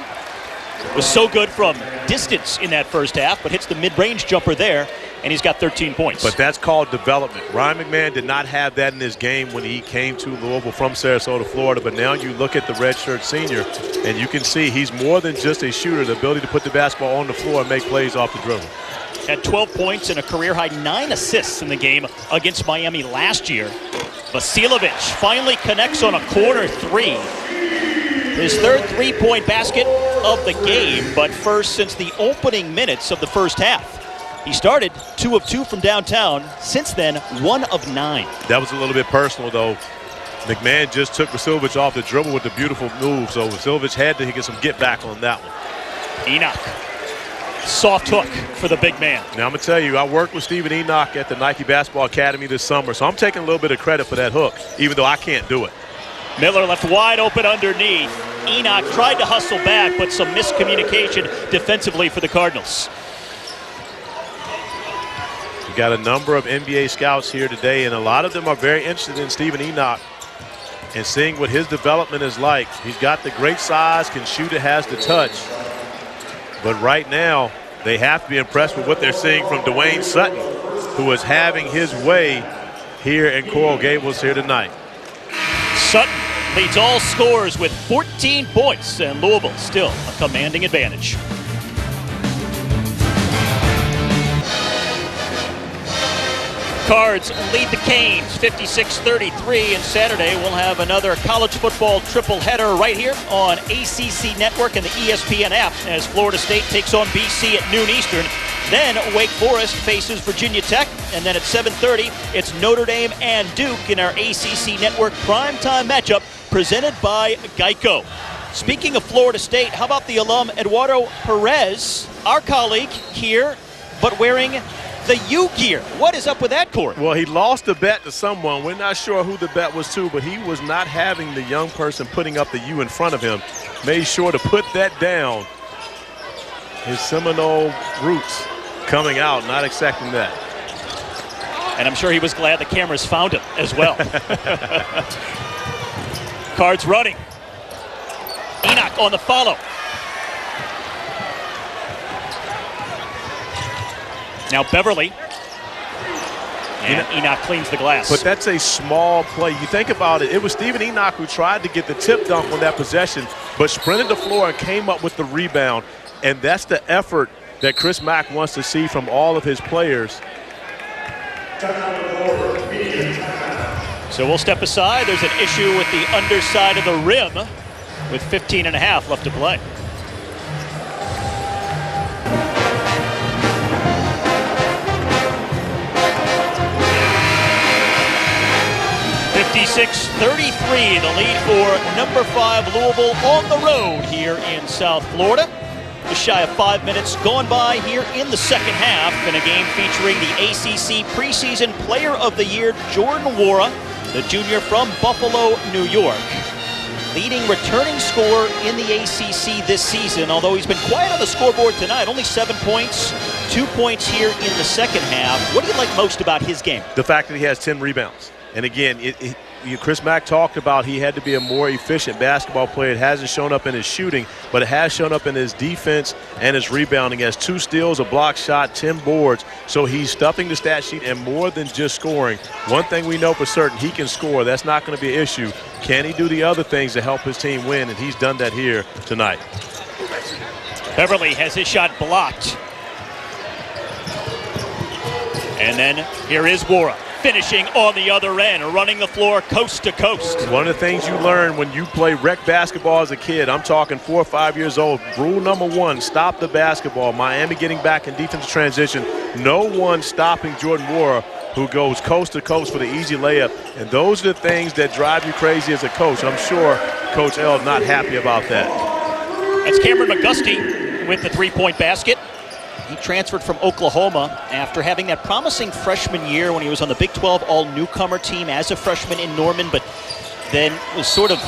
Was so good from distance in that first half, but hits the mid-range jumper there, and he's got 13 points. But that's called development. Ryan McMahon did not have that in his game when he came to Louisville from Sarasota, Florida, but now you look at the redshirt senior, and you can see he's more than just a shooter, the ability to put the basketball on the floor and make plays off the dribble. Had 12 points and a career-high 9 assists in the game against Miami last year. Vasiljevic finally connects on a corner 3. His third three-point basket of the game, but first since the opening minutes of the first half. He started 2 of 2 from downtown. Since then, 1 of 9. That was a little bit personal, though. McMahon just took Vasiljevic off the dribble with the beautiful move, so Vasiljevic had to get some get back on that one. Enoch. Soft hook for the big man. Now, I'm going to tell you, I worked with Stephen Enoch at the Nike Basketball Academy this summer, so I'm taking a little bit of credit for that hook, even though I can't do it. Miller left wide open underneath. Enoch tried to hustle back, but some miscommunication defensively for the Cardinals. We got a number of NBA scouts here today, and a lot of them are very interested in Stephen Enoch and seeing what his development is like. He's got the great size, can shoot it, has the touch. But right now, they have to be impressed with what they're seeing from Dwayne Sutton, who is having his way here in Coral Gables here tonight. Sutton leads all scorers with 14 points, and Louisville still a commanding advantage. Cards lead the Canes 56-33, and Saturday we'll have another college football triple-header right here on ACC Network and the ESPN app as Florida State takes on BC at noon Eastern. Then Wake Forest faces Virginia Tech, and then at 7:30 it's Notre Dame and Duke in our ACC Network primetime matchup presented by Geico. Speaking of Florida State, how about the alum Eduardo Perez, our colleague here, but wearing the U gear? What is up with that, Corey? Well, he lost a bet to someone. We're not sure who the bet was to, but he was not having the young person putting up the U in front of him. Made sure to put that down. His Seminole roots coming out, not expecting that. And I'm sure he was glad the cameras found him as well. Cards running. Enoch on the follow. Now Beverly. And Enoch cleans the glass. But that's a small play. You think about it, it was Steven Enoch who tried to get the tip dunk on that possession, but sprinted the floor and came up with the rebound. And that's the effort that Chris Mack wants to see from all of his players. So we'll step aside. There's an issue with the underside of the rim with 15 and a half left to play. 56-33, the lead for number 5 Louisville on the road here in South Florida. Just shy of 5 minutes gone by here in the second half in a game featuring the ACC preseason player of the year, Jordan Nwora, the junior from Buffalo, New York. Leading returning scorer in the ACC this season, although he's been quiet on the scoreboard tonight. Only 7 points, 2 points here in the second half. What do you like most about his game? The fact that he has 10 rebounds. And again, Chris Mack talked about he had to be a more efficient basketball player. It hasn't shown up in his shooting, but it has shown up in his defense and his rebounding. He has 2 steals, a block shot, 10 boards. So he's stuffing the stat sheet and more than just scoring. One thing we know for certain, he can score. That's not going to be an issue. Can he do the other things to help his team win? And he's done that here tonight. Beverly has his shot blocked. And then here is Nwora, finishing on the other end, running the floor coast to coast. One of the things you learn when you play rec basketball as a kid, I'm talking 4 or 5 years old, rule number 1, stop the basketball. Miami getting back in defensive transition. No one stopping Jordan Nwora, who goes coast to coast for the easy layup. And those are the things that drive you crazy as a coach. I'm sure Coach L is not happy about that. That's Cameron McGusty with the three-point basket. He transferred from Oklahoma after having that promising freshman year when he was on the Big 12 all-newcomer team as a freshman in Norman, but then was sort of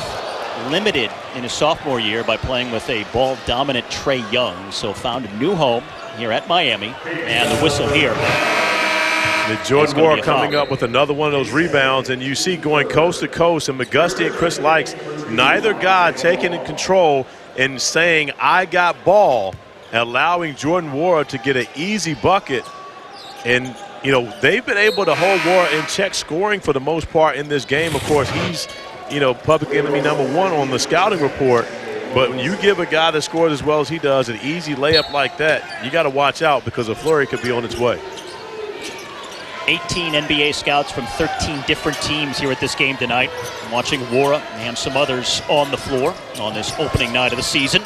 limited in his sophomore year by playing with a ball-dominant Trae Young. So found a new home here at Miami, and the whistle here. The Jordan Nwora coming up with another one of those rebounds, and you see going coast to coast, and McGusty and Chris Likes, neither guy taking control and saying, I got ball, allowing Jordan Nwora to get an easy bucket. And, you know, they've been able to hold Nwora in check scoring for the most part in this game. Of course, he's, you know, public enemy number 1 on the scouting report. But when you give a guy that scores as well as he does an easy layup like that, you got to watch out because a flurry could be on its way. 18 NBA scouts from 13 different teams here at this game tonight. I'm watching Nwora and some others on the floor on this opening night of the season.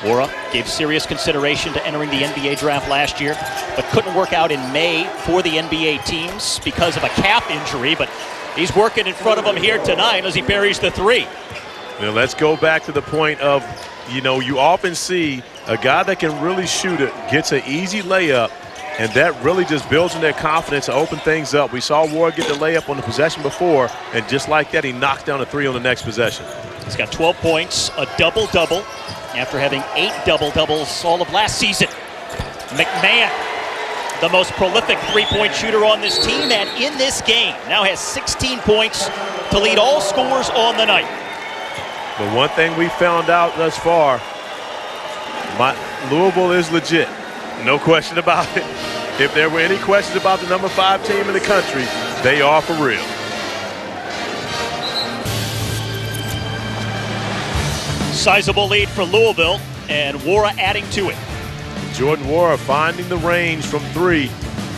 Nwora gave serious consideration to entering the NBA draft last year, but couldn't work out in May for the NBA teams because of a calf injury. But he's working in front of him here tonight as he buries the 3. Now let's go back to the point of, you know, you often see a guy that can really shoot it, gets an easy layup, and that really just builds in their confidence to open things up. We saw Nwora get the layup on the possession before, and just like that, he knocks down a 3 on the next possession. He's got 12 points, a double-double, after having 8 double-doubles all of last season. McMahon, the most prolific three-point shooter on this team and in this game, now has 16 points to lead all scorers on the night. But one thing we found out thus far, Louisville is legit. No question about it. If there were any questions about the number 5 team in the country, they are for real. Sizable lead for Louisville, and Nwora adding to it. Jordan Nwora finding the range from 3.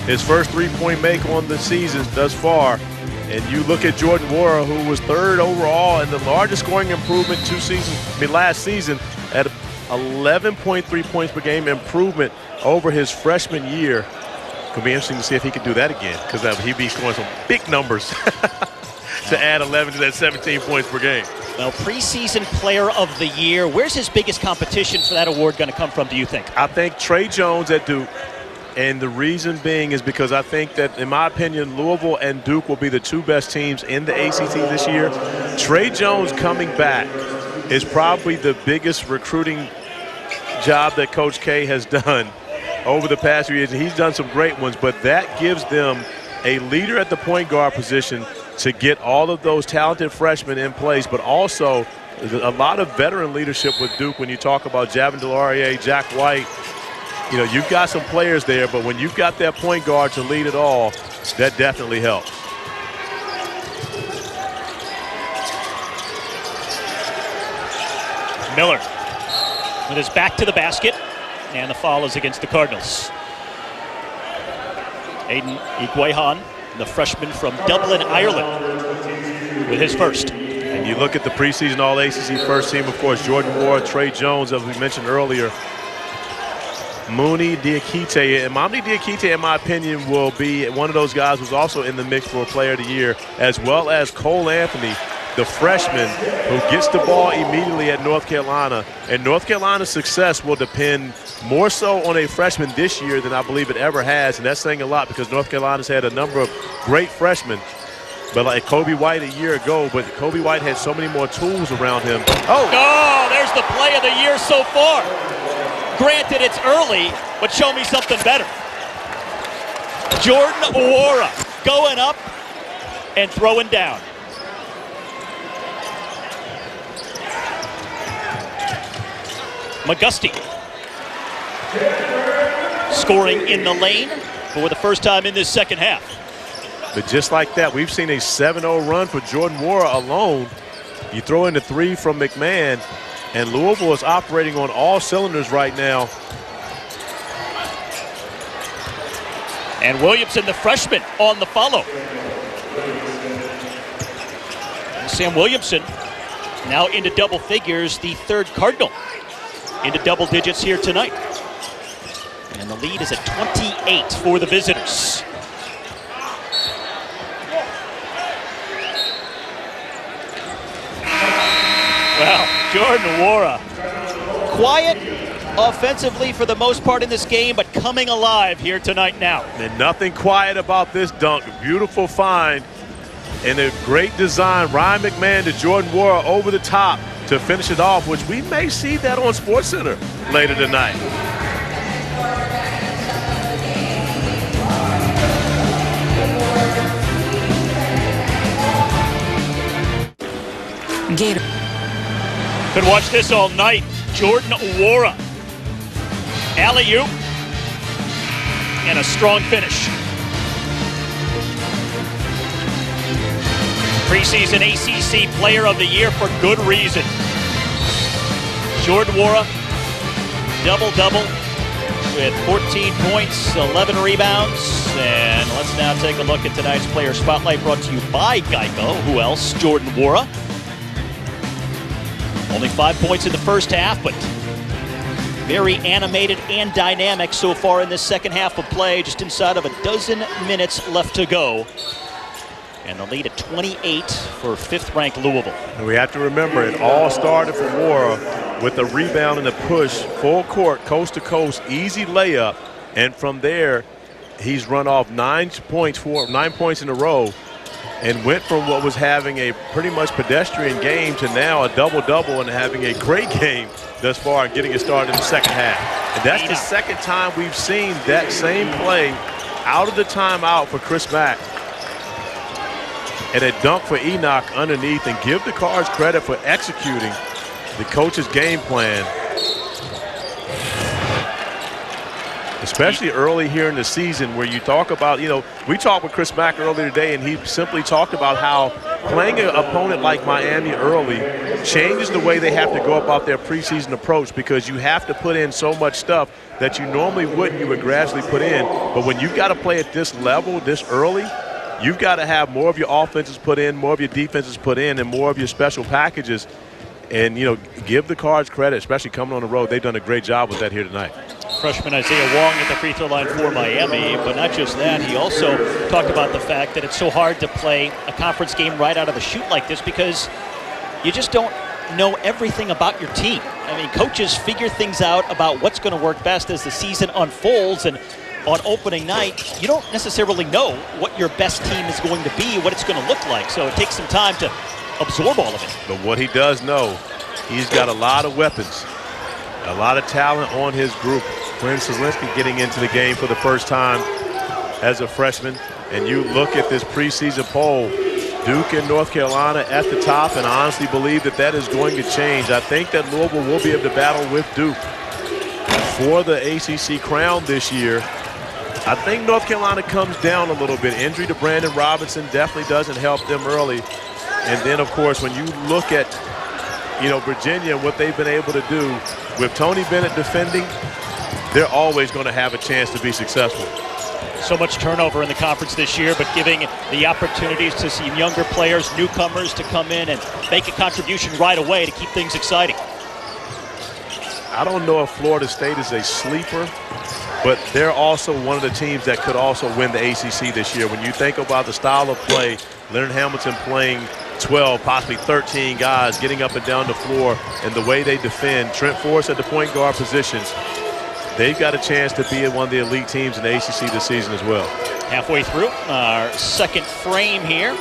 His first three-point make on the season thus far. And you look at Jordan Nwora, who was 3rd overall and the largest scoring improvement last season at 11.3 points per game improvement over his freshman year. Could be interesting to see if he can do that again, because he'd be scoring some big numbers to add 11 to that 17 points per game. Well, preseason player of the year, where's his biggest competition for that award going to come from, do you think? I think Trae Jones at Duke. And the reason being is because I think that, in my opinion, Louisville and Duke will be the 2 best teams in the ACC this year. Trae Jones coming back is probably the biggest recruiting job that Coach K has done over the past few years. He's done some great ones, but that gives them a leader at the point guard position to get all of those talented freshmen in place, but also a lot of veteran leadership with Duke when you talk about Javin DeLaurier, Jack White. You know, you've got some players there, but when you've got that point guard to lead it all, that definitely helps. Miller with his back to the basket, and the foul is against the Cardinals. Aiden Iguahan, the freshman from Dublin, Ireland, with his first. And you look at the preseason All-ACC first team, of course, Jordan Ward, Trey Jones, as we mentioned earlier, Mooney Diakite. And Mamdi Diakite, in my opinion, will be one of those guys who's also in the mix for Player of the Year, as well as Cole Anthony, the freshman who gets the ball immediately at North Carolina. And North Carolina's success will depend more so on a freshman this year than I believe it ever has. And that's saying a lot because North Carolina's had a number of great freshmen. But like Kobe White a year ago, but Kobe White had so many more tools around him. Oh, there's the play of the year so far. Granted, it's early, but show me something better. Jordan Nwora going up and throwing down. McGusty scoring in the lane for the first time in this second half. But just like that, we've seen a 7-0 run for Jordan Nwora alone. You throw in the three from McMahon, and Louisville is operating on all cylinders right now. And Williamson, the freshman, on the follow. Sam Williamson now into double figures, the third Cardinal into double digits here tonight. And the lead is at 28 for the visitors. Well, Jordan Nwora, quiet offensively for the most part in this game, but coming alive here tonight now. And nothing quiet about this dunk. Beautiful find and a great design. Ryan McMahon to Jordan Nwora over the top to finish it off, which we may see that on SportsCenter later tonight. Gator. Could watch this all night. Jordan Nwora. Alley-oop. And a strong finish. Preseason ACC Player of the Year for good reason. Jordan Nwora, double-double with 14 points, 11 rebounds. And let's now take a look at tonight's Player Spotlight brought to you by Geico. Who else? Jordan Nwora. Only 5 points in the first half, but very animated and dynamic so far in this second half of play. Just inside of a dozen minutes left to go. And the lead at 28 for fifth-ranked Louisville. And we have to remember, it all started for Nwora with a rebound and a push, full court, coast to coast, easy layup. And from there, he's run off 9 points in a row and went from what was having a pretty much pedestrian game to now a double-double and having a great game thus far and getting it started in the second half. And that's the second time we've seen that same play out of the timeout for Chris Mack. And a dunk for Enoch underneath, and give the Cards credit for executing the coach's game plan. Especially early here in the season where you talk about, we talked with Chris Mack earlier today, and he simply talked about how playing an opponent like Miami early changes the way they have to go about their preseason approach, because you have to put in so much stuff that you normally wouldn't, you would gradually put in. But when you've got to play at this level, this early, you've got to have more of your offenses put in, more of your defenses put in, and more of your special packages. And, give the Cards credit, especially coming on the road. They've done a great job with that here tonight. Freshman Isaiah Wong at the free throw line for Miami, but not just that. He also talked about the fact that it's so hard to play a conference game right out of the chute like this because you just don't know everything about your team. I mean, coaches figure things out about what's going to work best as the season unfolds, and on opening night, you don't necessarily know what your best team is going to be, what it's going to look like. So it takes some time to absorb all of it. But what he does know, he's got a lot of weapons, a lot of talent on his group. Quinn Soslinski getting into the game for the first time as a freshman. and you look at this preseason poll, Duke and North Carolina at the top, and I honestly believe that that is going to change. I think that Louisville will be able to battle with Duke for the ACC crown this year. I think North Carolina comes down a little bit. Injury to Brandon Robinson definitely doesn't help them early. And then, of course, when you look at, Virginia and what they've been able to do with Tony Bennett defending, they're always going to have a chance to be successful. So much turnover in the conference this year, but giving the opportunities to some younger players, newcomers, to come in and make a contribution right away to keep things exciting. I don't know if Florida State is a sleeper, but they're also one of the teams that could also win the ACC this year. When you think about the style of play, Leonard Hamilton playing 12, possibly 13 guys, getting up and down the floor, and the way they defend, Trent Forrest at the point guard position, they've got a chance to be one of the elite teams in the ACC this season as well. Halfway through our second frame here.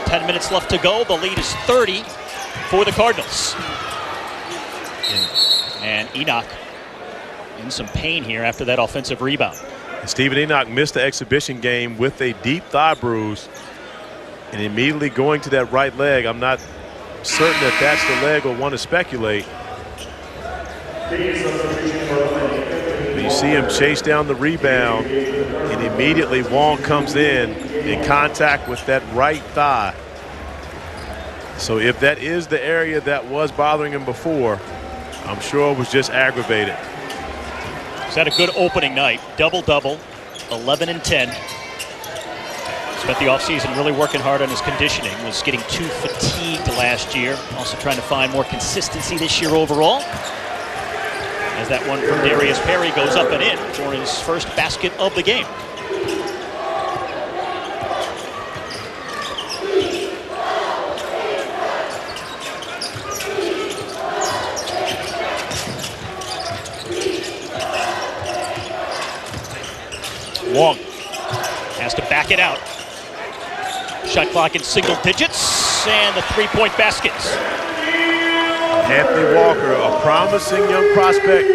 10 minutes left to go. The lead is 30 for the Cardinals. And Enoch in some pain here after that offensive rebound. Stephen Enoch missed the exhibition game with a deep thigh bruise, and immediately going to that right leg. I'm not certain that that's the leg or want to speculate. But you see him chase down the rebound, and immediately Wong comes in contact with that right thigh. So if that is the area that was bothering him before, I'm sure it was just aggravated. He's had a good opening night. Double-double, 11 and 10. Spent the offseason really working hard on his conditioning. Was getting too fatigued last year. Also trying to find more consistency this year overall. As that one from Darius Perry goes up and in for his first basket of the game. Wong has to back it out. Shot clock in single digits, and the three-point baskets. Anthony Walker, a promising young prospect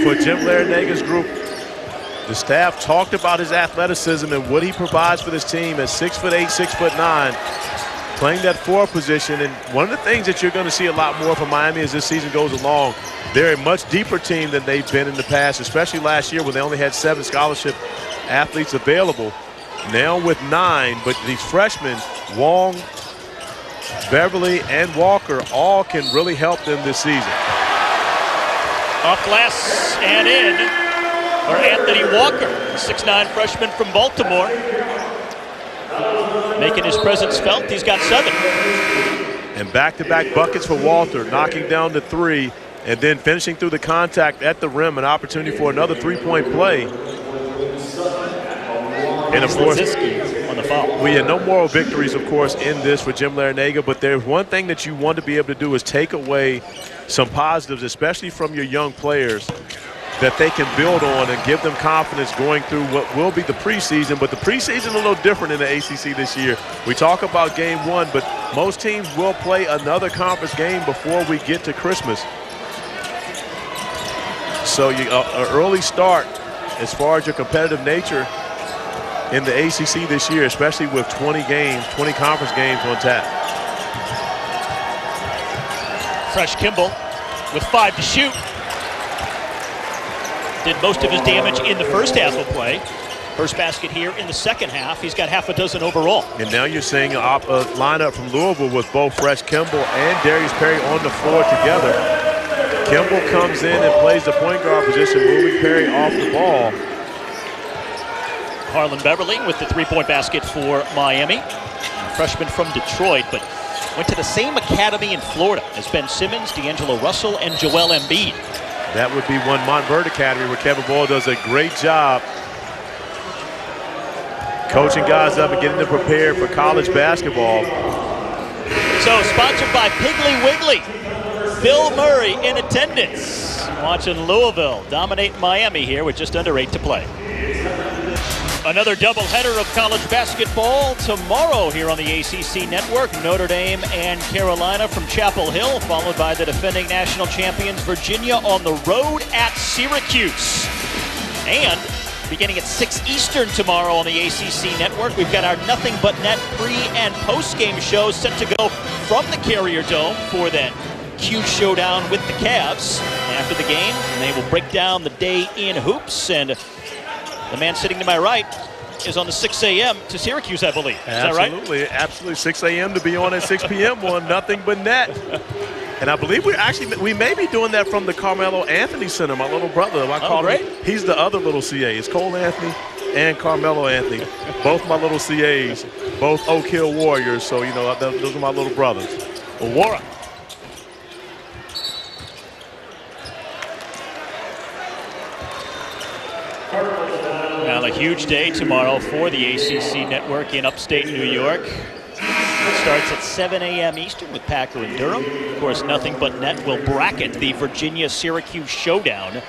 for Jim Larenega's group. The staff talked about his athleticism and what he provides for this team at 6'8", 6'9", playing that forward position. And one of the things that you're going to see a lot more from Miami as this season goes along, they're a much deeper team than they've been in the past, especially last year when they only had 7 scholarship athletes available. Now with 9, but these freshmen, Wong, Beverly, and Walker, all can really help them this season. Off glass and in for Anthony Walker, 6'9" freshman from Baltimore. Making his presence felt. He's got 7. And back-to-back buckets for Walter, knocking down the 3, and then finishing through the contact at the rim, an opportunity for another three-point play. And of course, on the foul. We had no moral victories, of course, in this for Jim Larenega, but there's one thing that you want to be able to do is take away some positives, especially from your young players, that they can build on and give them confidence going through what will be the preseason. But the preseason is a little different in the ACC this year. We talk about game 1, but most teams will play another conference game before we get to Christmas. So an early start as far as your competitive nature in the ACC this year, especially with 20 conference games on tap. Fresh Kimball with 5 to shoot. Did most of his damage in the first half of play. First basket here in the second half. He's got half a dozen overall. And now you're seeing a lineup from Louisville with both Fresh Kimball and Darius Perry on the floor together. Kimball comes in and plays the point guard position, moving Perry off the ball. Harlan Beverly with the three-point basket for Miami. A freshman from Detroit, but went to the same academy in Florida as Ben Simmons, D'Angelo Russell, and Joel Embiid. That would be one Montverde Academy where Kevin Boyle does a great job coaching guys up and getting them prepared for college basketball. So sponsored by Piggly Wiggly. Bill Murray in attendance. Watching Louisville dominate Miami here with just under 8 to play. Another doubleheader of college basketball tomorrow here on the ACC Network. Notre Dame and Carolina from Chapel Hill, followed by the defending national champions Virginia on the road at Syracuse. And beginning at 6 Eastern tomorrow on the ACC Network. We've got our Nothing But Net pre- and post-game shows set to go from the Carrier Dome for that huge showdown with the Cavs. After the game, they will break down the day in hoops, and the man sitting to my right is on the 6 a.m. to Syracuse, I believe. Is that right? Absolutely. 6 a.m. to be on at 6 p.m. on Nothing But Net. And I believe we may be doing that from the Carmelo Anthony Center, my little brother. He's the other little CA. It's Cole Anthony and Carmelo Anthony, both my little CAs, both Oak Hill Warriors. So, you know, those are my little brothers. Awara. Well, a huge day tomorrow for the ACC Network in upstate New York. It starts at 7 a.m. Eastern with Packer and Durham. Of course, Nothing But Net will bracket the Virginia-Syracuse showdown.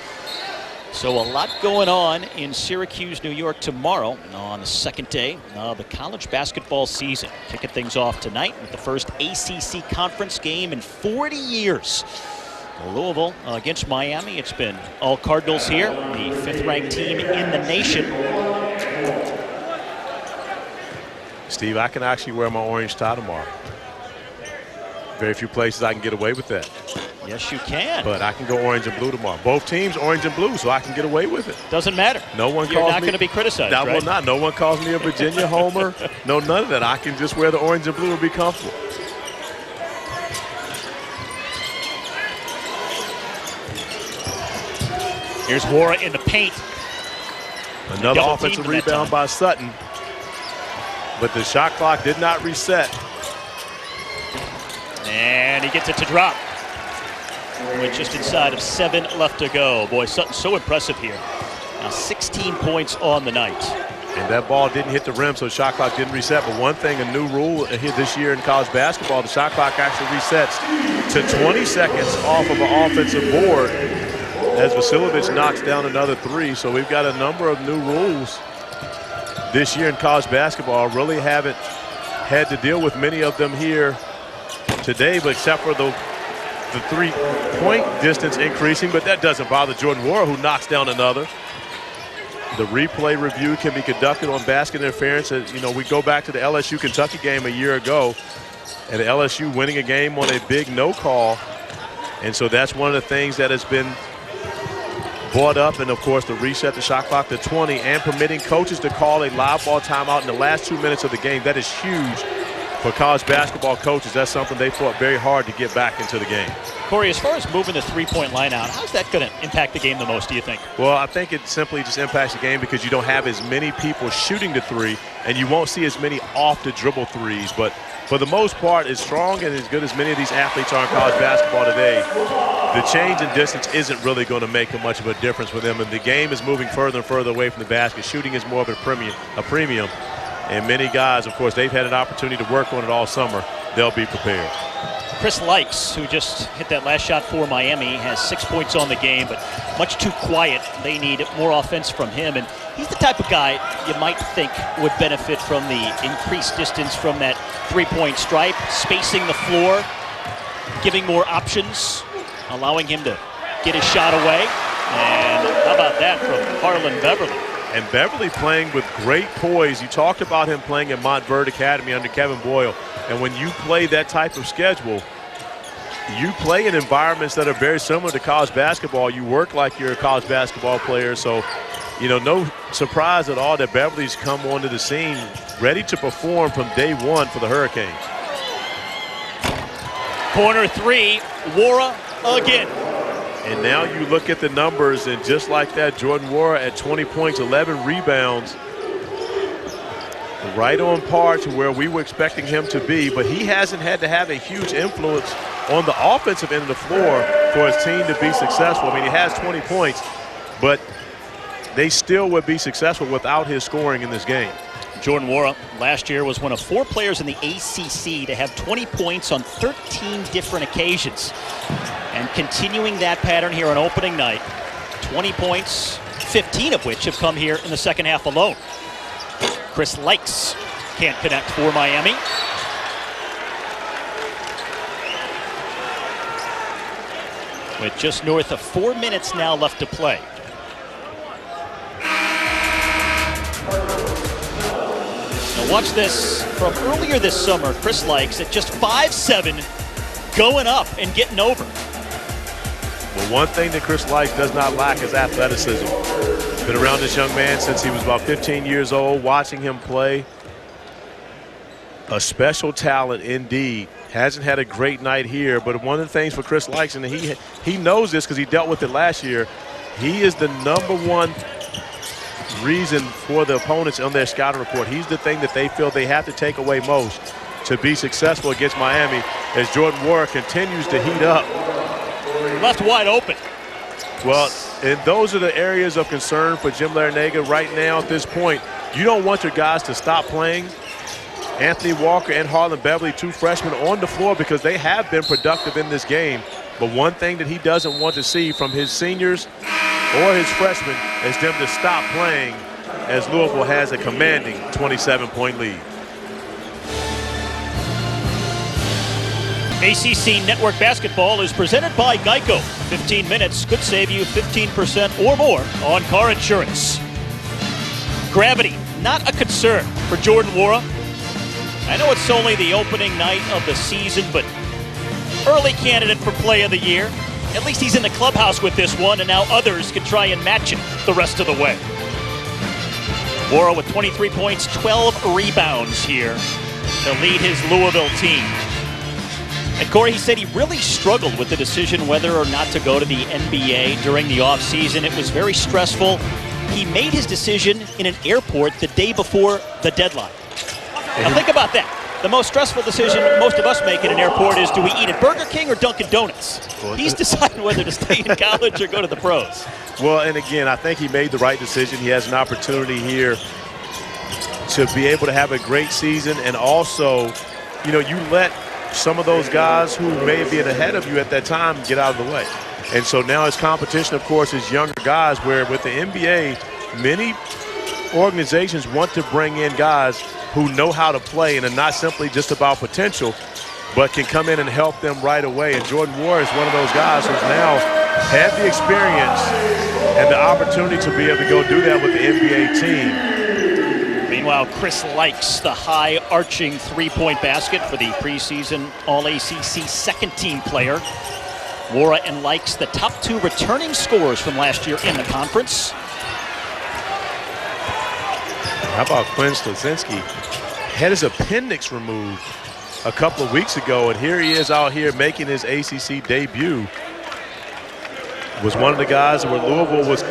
So a lot going on in Syracuse, New York tomorrow on the second day of the college basketball season. Kicking things off tonight with the first ACC conference game in 40 years. Louisville against Miami. It's been all Cardinals here, the 5th-ranked team in the nation. Steve, I can actually wear my orange tie tomorrow. Very few places I can get away with that. Yes, you can. But I can go orange and blue tomorrow. Both teams orange and blue, so I can get away with it. Doesn't matter. You're not going to be criticized, I right? will not. No one calls me a Virginia homer. No, none of that. I can just wear the orange and blue and be comfortable. Here's Wara in the paint. Another offensive rebound by Sutton. But the shot clock did not reset. And he gets it to drop. With just inside of 7 left to go. Boy, Sutton's so impressive here. Now 16 points on the night. And that ball didn't hit the rim, so the shot clock didn't reset. But one thing, a new rule here this year in college basketball, the shot clock actually resets to 20 seconds off of an offensive board as Vasiljevic knocks down another 3. So we've got a number of new rules this year in college basketball. Really haven't had to deal with many of them here today, but except for the 3-point distance increasing, but that doesn't bother Jordan Wara, who knocks down another. The replay review can be conducted on basket interference. You know, we go back to the LSU-Kentucky game a year ago, and LSU winning a game on a big no call. And so that's one of the things that has been brought up, and of course the reset the shot clock to 20 and permitting coaches to call a live ball timeout in the last 2 minutes of the game. That is huge for college basketball coaches. That's something they fought very hard to get back into the game. Corey, as far as moving the 3-point line out, how's that going to impact the game the most, do you think? Well, I think it simply just impacts the game because you don't have as many people shooting the 3, and you won't see as many off the dribble 3s. But for the most part, as strong and as good as many of these athletes are in college basketball today, the change in distance isn't really going to make much of a difference for them. And the game is moving further and further away from the basket. Shooting is more of a premium. And many guys, of course, they've had an opportunity to work on it all summer. They'll be prepared. Chris Likes, who just hit that last shot for Miami, has 6 points on the game, but much too quiet. They need more offense from him. And he's the type of guy you might think would benefit from the increased distance from that 3-point stripe, spacing the floor, giving more options, allowing him to get his shot away. And how about that from Harlan Beverly? And Beverly playing with great poise. You talked about him playing at Montverde Academy under Kevin Boyle. And when you play that type of schedule, you play in environments that are very similar to college basketball. You work like you're a college basketball player. So, you know, no surprise at all that Beverly's come onto the scene ready to perform from day one for the Hurricanes. Corner 3, Wara again. And now you look at the numbers, and just like that, Jordan Wara at 20 points, 11 rebounds, right on par to where we were expecting him to be, but he hasn't had to have a huge influence on the offensive end of the floor for his team to be successful. I mean, he has 20 points, but they still would be successful without his scoring in this game. Jordan Wara last year was one of 4 players in the ACC to have 20 points on 13 different occasions. And continuing that pattern here on opening night, 20 points, 15 of which have come here in the second half alone. Chris Likes can't connect for Miami. With just north of 4 minutes now left to play. Watch this from earlier this summer. Chris Likes at just 5'7", going up and getting over. Well, one thing that Chris Likes does not lack is athleticism. Been around this young man since he was about 15 years old, watching him play. A special talent indeed. Hasn't had a great night here, but one of the things for Chris Likes, and he knows this because he dealt with it last year, he is the #1 reason for the opponents on their scouting report. He's the thing that they feel they have to take away most to be successful against Miami as Jordan Nwora continues to heat up. Left wide open. Well, and those are the areas of concern for Jim Larrañaga right now at this point. You don't want your guys to stop playing. Anthony Walker and Harlan Beverly, 2 freshmen on the floor because they have been productive in this game. But one thing that he doesn't want to see from his seniors or his freshmen is them to stop playing as Louisville has a commanding 27-point lead. ACC Network Basketball is presented by Geico. 15 minutes could save you 15% or more on car insurance. Gravity, not a concern for Jordan Nwora. I know it's only the opening night of the season, but early candidate for Play of the Year. At least he's in the clubhouse with this one, and now others can try and match it the rest of the way. Nwora with 23 points, 12 rebounds here to lead his Louisville team. And Corey, he said he really struggled with the decision whether or not to go to the NBA during the offseason. It was very stressful. He made his decision in an airport the day before the deadline. Now think about that. The most stressful decision most of us make in an airport is, do we eat at Burger King or Dunkin' Donuts? He's deciding whether to stay in college or go to the pros. Well, and again, I think he made the right decision. He has an opportunity here to be able to have a great season, and also, you know, you let some of those guys who may have been ahead of you at that time get out of the way. And so now his competition, of course, is younger guys, where with the NBA, many organizations want to bring in guys who know how to play and are not simply just about potential, but can come in and help them right away. And Jordan Nwora is one of those guys who's now had the experience and the opportunity to be able to go do that with the NBA team. Meanwhile, Chris Likes the high arching three-point basket for the preseason All-ACC second-team player. Nwora and Likes, the top 2 returning scorers from last year in the conference. How about Quinn Slazinski? Had his appendix removed a couple of weeks ago, and here he is out here making his ACC debut. Was one of the guys where Louisville was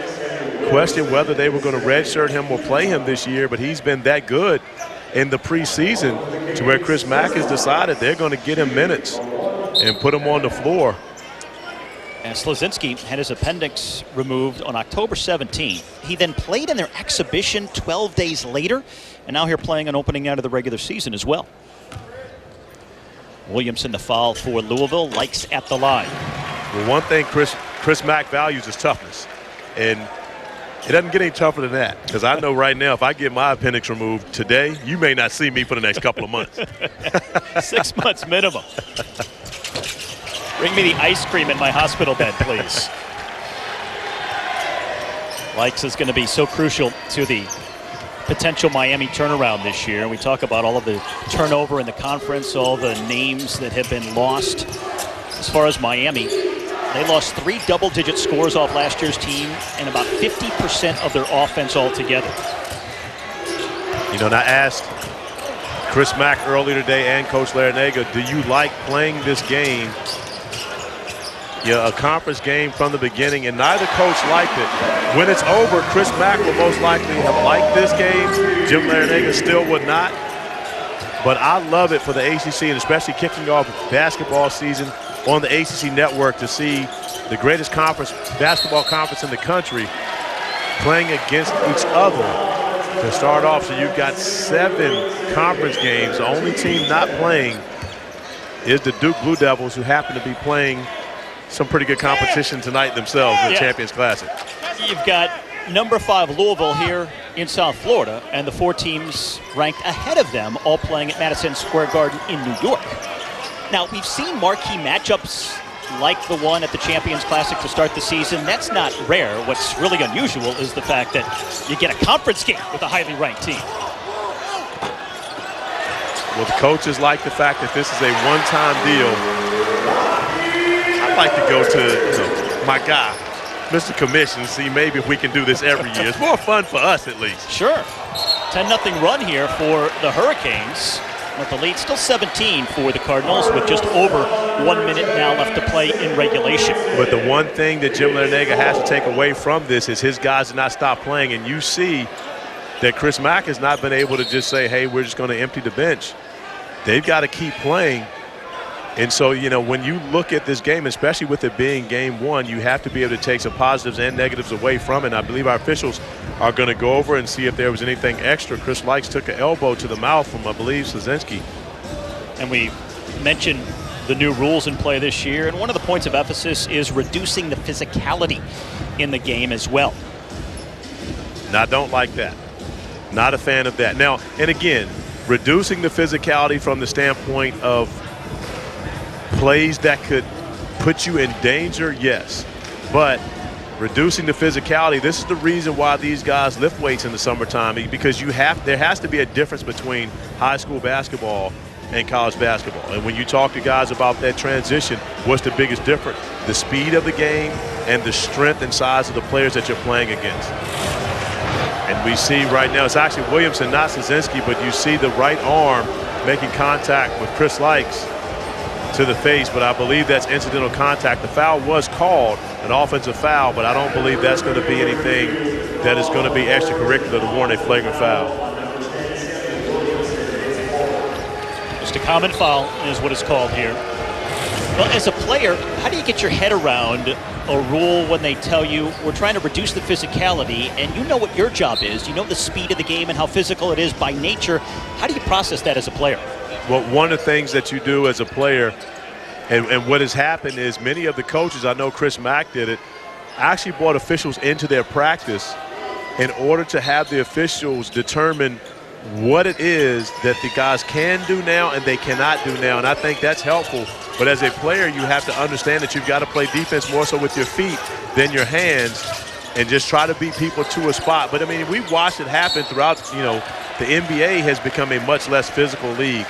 questioned whether they were going to redshirt him or play him this year, but he's been that good in the preseason to where Chris Mack has decided they're going to get him minutes and put him on the floor. And Slazinski had his appendix removed on October 17th. He then played in their exhibition 12 days later, and now here playing an opening night of the regular season as well. Williamson the foul for Louisville. Likes at the line. Well, one thing Chris Mack values is toughness, and it doesn't get any tougher than that, because I know right now if I get my appendix removed today, you may not see me for the next couple of months. 6 months minimum. Bring me the ice cream in my hospital bed, please. Likes is going to be so crucial to the potential Miami turnaround this year. We talk about all of the turnover in the conference, all the names that have been lost. As far as Miami, they lost 3 double-digit scores off last year's team and about 50% of their offense altogether. You know, and I asked Chris Mack earlier today and Coach Larrañaga, do you like playing this game? Yeah, a conference game from the beginning, and neither coach liked it. When it's over, Chris Mack will most likely have liked this game. Jim Larrañaga still would not. But I love it for the ACC, and especially kicking off basketball season on the ACC network, to see the greatest basketball conference in the country playing against each other to start off. So you've got 7 conference games. The only team not playing is the Duke Blue Devils, who happen to be playing some pretty good competition tonight themselves in the Champions Classic. You've got number 5 Louisville here in South Florida, and the 4 teams ranked ahead of them all playing at Madison Square Garden in New York. Now, we've seen marquee matchups like the one at the Champions Classic to start the season. That's not rare. What's really unusual is the fact that you get a conference game with a highly ranked team. Well, the coaches like the fact that this is a one-time deal. I'd like to go to my guy, Mr. Commission, and see maybe if we can do this every year. It's more fun for us, at least. Sure. 10-0 run here for the Hurricanes. With the lead still 17 for the Cardinals, with just over 1 minute now left to play in regulation. But the one thing that Jim Larrañaga has to take away from this is his guys did not stop playing, and you see that Chris Mack has not been able to just say, hey, we're just going to empty the bench. They've got to keep playing. And so, you know, when you look at this game, especially with it being game one, you have to be able to take some positives and negatives away from it. And I believe our officials are going to go over and see if there was anything extra. Chris Likes took an elbow to the mouth from, I believe, Slazinski. And we mentioned the new rules in play this year, and one of the points of emphasis is reducing the physicality in the game as well. Now, I don't like that. Not a fan of that. Now, and again, reducing the physicality from the standpoint of plays that could put you in danger, yes. But reducing the physicality, this is the reason why these guys lift weights in the summertime, because there has to be a difference between high school basketball and college basketball. And when you talk to guys about that transition, what's the biggest difference? The speed of the game and the strength and size of the players that you're playing against. And we see right now, it's actually Williamson, not Slazinski, but you see the right arm making contact with Chris Likes to the face, but I believe that's incidental contact. The foul was called an offensive foul, but I don't believe that's going to be anything that is going to be extracurricular to warrant a flagrant foul. Just a common foul is what it's called here. Well, as a player, how do you get your head around a rule when they tell you we're trying to reduce the physicality, and you know what your job is, you know the speed of the game and how physical it is by nature? How do you process that as a player? Well, one of the things that you do as a player, and what has happened is many of the coaches, I know Chris Mack did it, actually brought officials into their practice in order to have the officials determine what it is that the guys can do now and they cannot do now. And I think that's helpful. But as a player, you have to understand that you've got to play defense more so with your feet than your hands and just try to beat people to a spot. But, I mean, we've watched it happen throughout, you know, the NBA has become a much less physical league.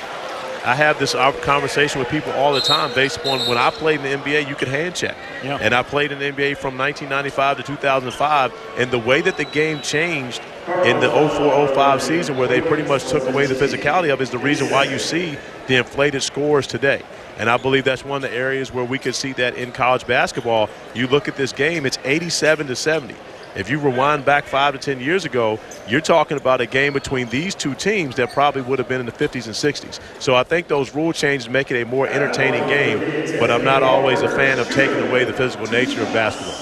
I have this conversation with people all the time based upon when I played in the NBA, you could hand check. Yeah. And I played in the NBA from 1995 to 2005, and the way that the game changed in the 04-05 season where they pretty much took away the physicality of it is the reason why you see the inflated scores today. And I believe that's one of the areas where we could see that in college basketball. You look at this game, it's 87-70. If you rewind back 5 to 10 years ago, you're talking about a game between these two teams that probably would have been in the 50s and 60s. So I think those rule changes make it a more entertaining game, but I'm not always a fan of taking away the physical nature of basketball.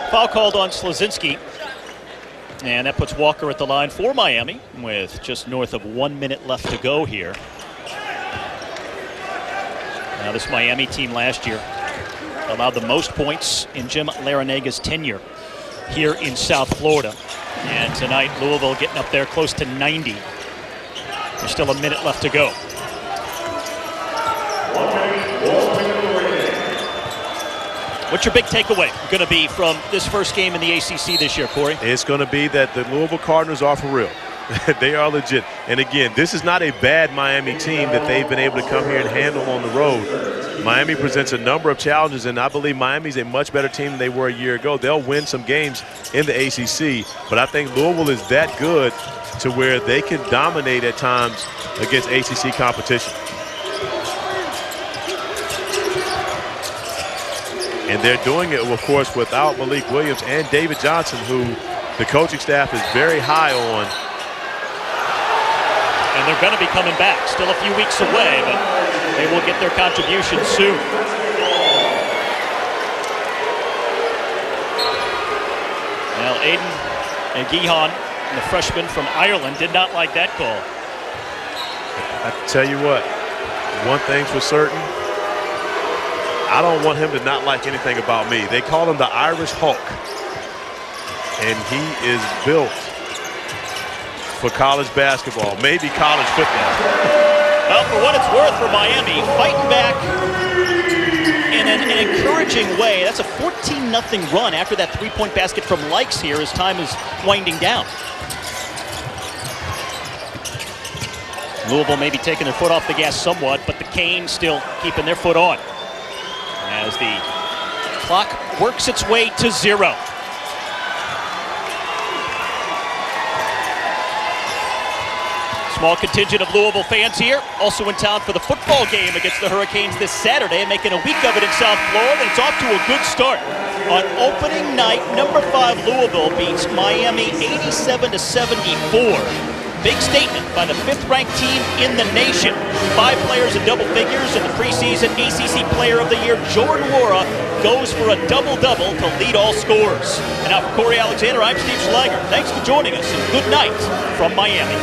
Foul called on Slazinski, and that puts Walker at the line for Miami with just north of 1 minute left to go here. Now, this Miami team last year allowed the most points in Jim Larrañaga's tenure here in South Florida. And tonight, Louisville getting up there close to 90. There's still a minute left to go. What's your big takeaway going to be from this first game in the ACC this year, Corey? It's going to be that the Louisville Cardinals are for real. They are legit. And again, this is not a bad Miami team that they've been able to come here and handle on the road. Miami presents a number of challenges, and I believe Miami's a much better team than they were a year ago. They'll win some games in the ACC, but I think Louisville is that good to where they can dominate at times against ACC competition. And they're doing it, of course, without Malik Williams and David Johnson, who the coaching staff is very high on. And they're going to be coming back. Still a few weeks away, but they will get their contribution soon. Well, Aidan Gihon, the freshman from Ireland, did not like that call. I tell you what, one thing's for certain, I don't want him to not like anything about me. They call him the Irish Hulk, and he is built for college basketball, maybe college football. Well, for what it's worth for Miami, fighting back in an encouraging way. That's a 14-0 run after that three-point basket from Likes here as time is winding down. Louisville maybe taking their foot off the gas somewhat, but the Canes still keeping their foot on as the clock works its way to 0. Small contingent of Louisville fans here, also in town for the football game against the Hurricanes this Saturday, making a week of it in South Florida. It's off to a good start. On opening night, number 5 Louisville beats Miami 87-74. Big statement by the 5th-ranked team in the nation. 5 players in double figures, and the preseason ACC Player of the Year, Jordan Nwora, goes for a double-double to lead all scorers. And now for Corey Alexander, I'm Steve Schlager. Thanks for joining us, and good night from Miami.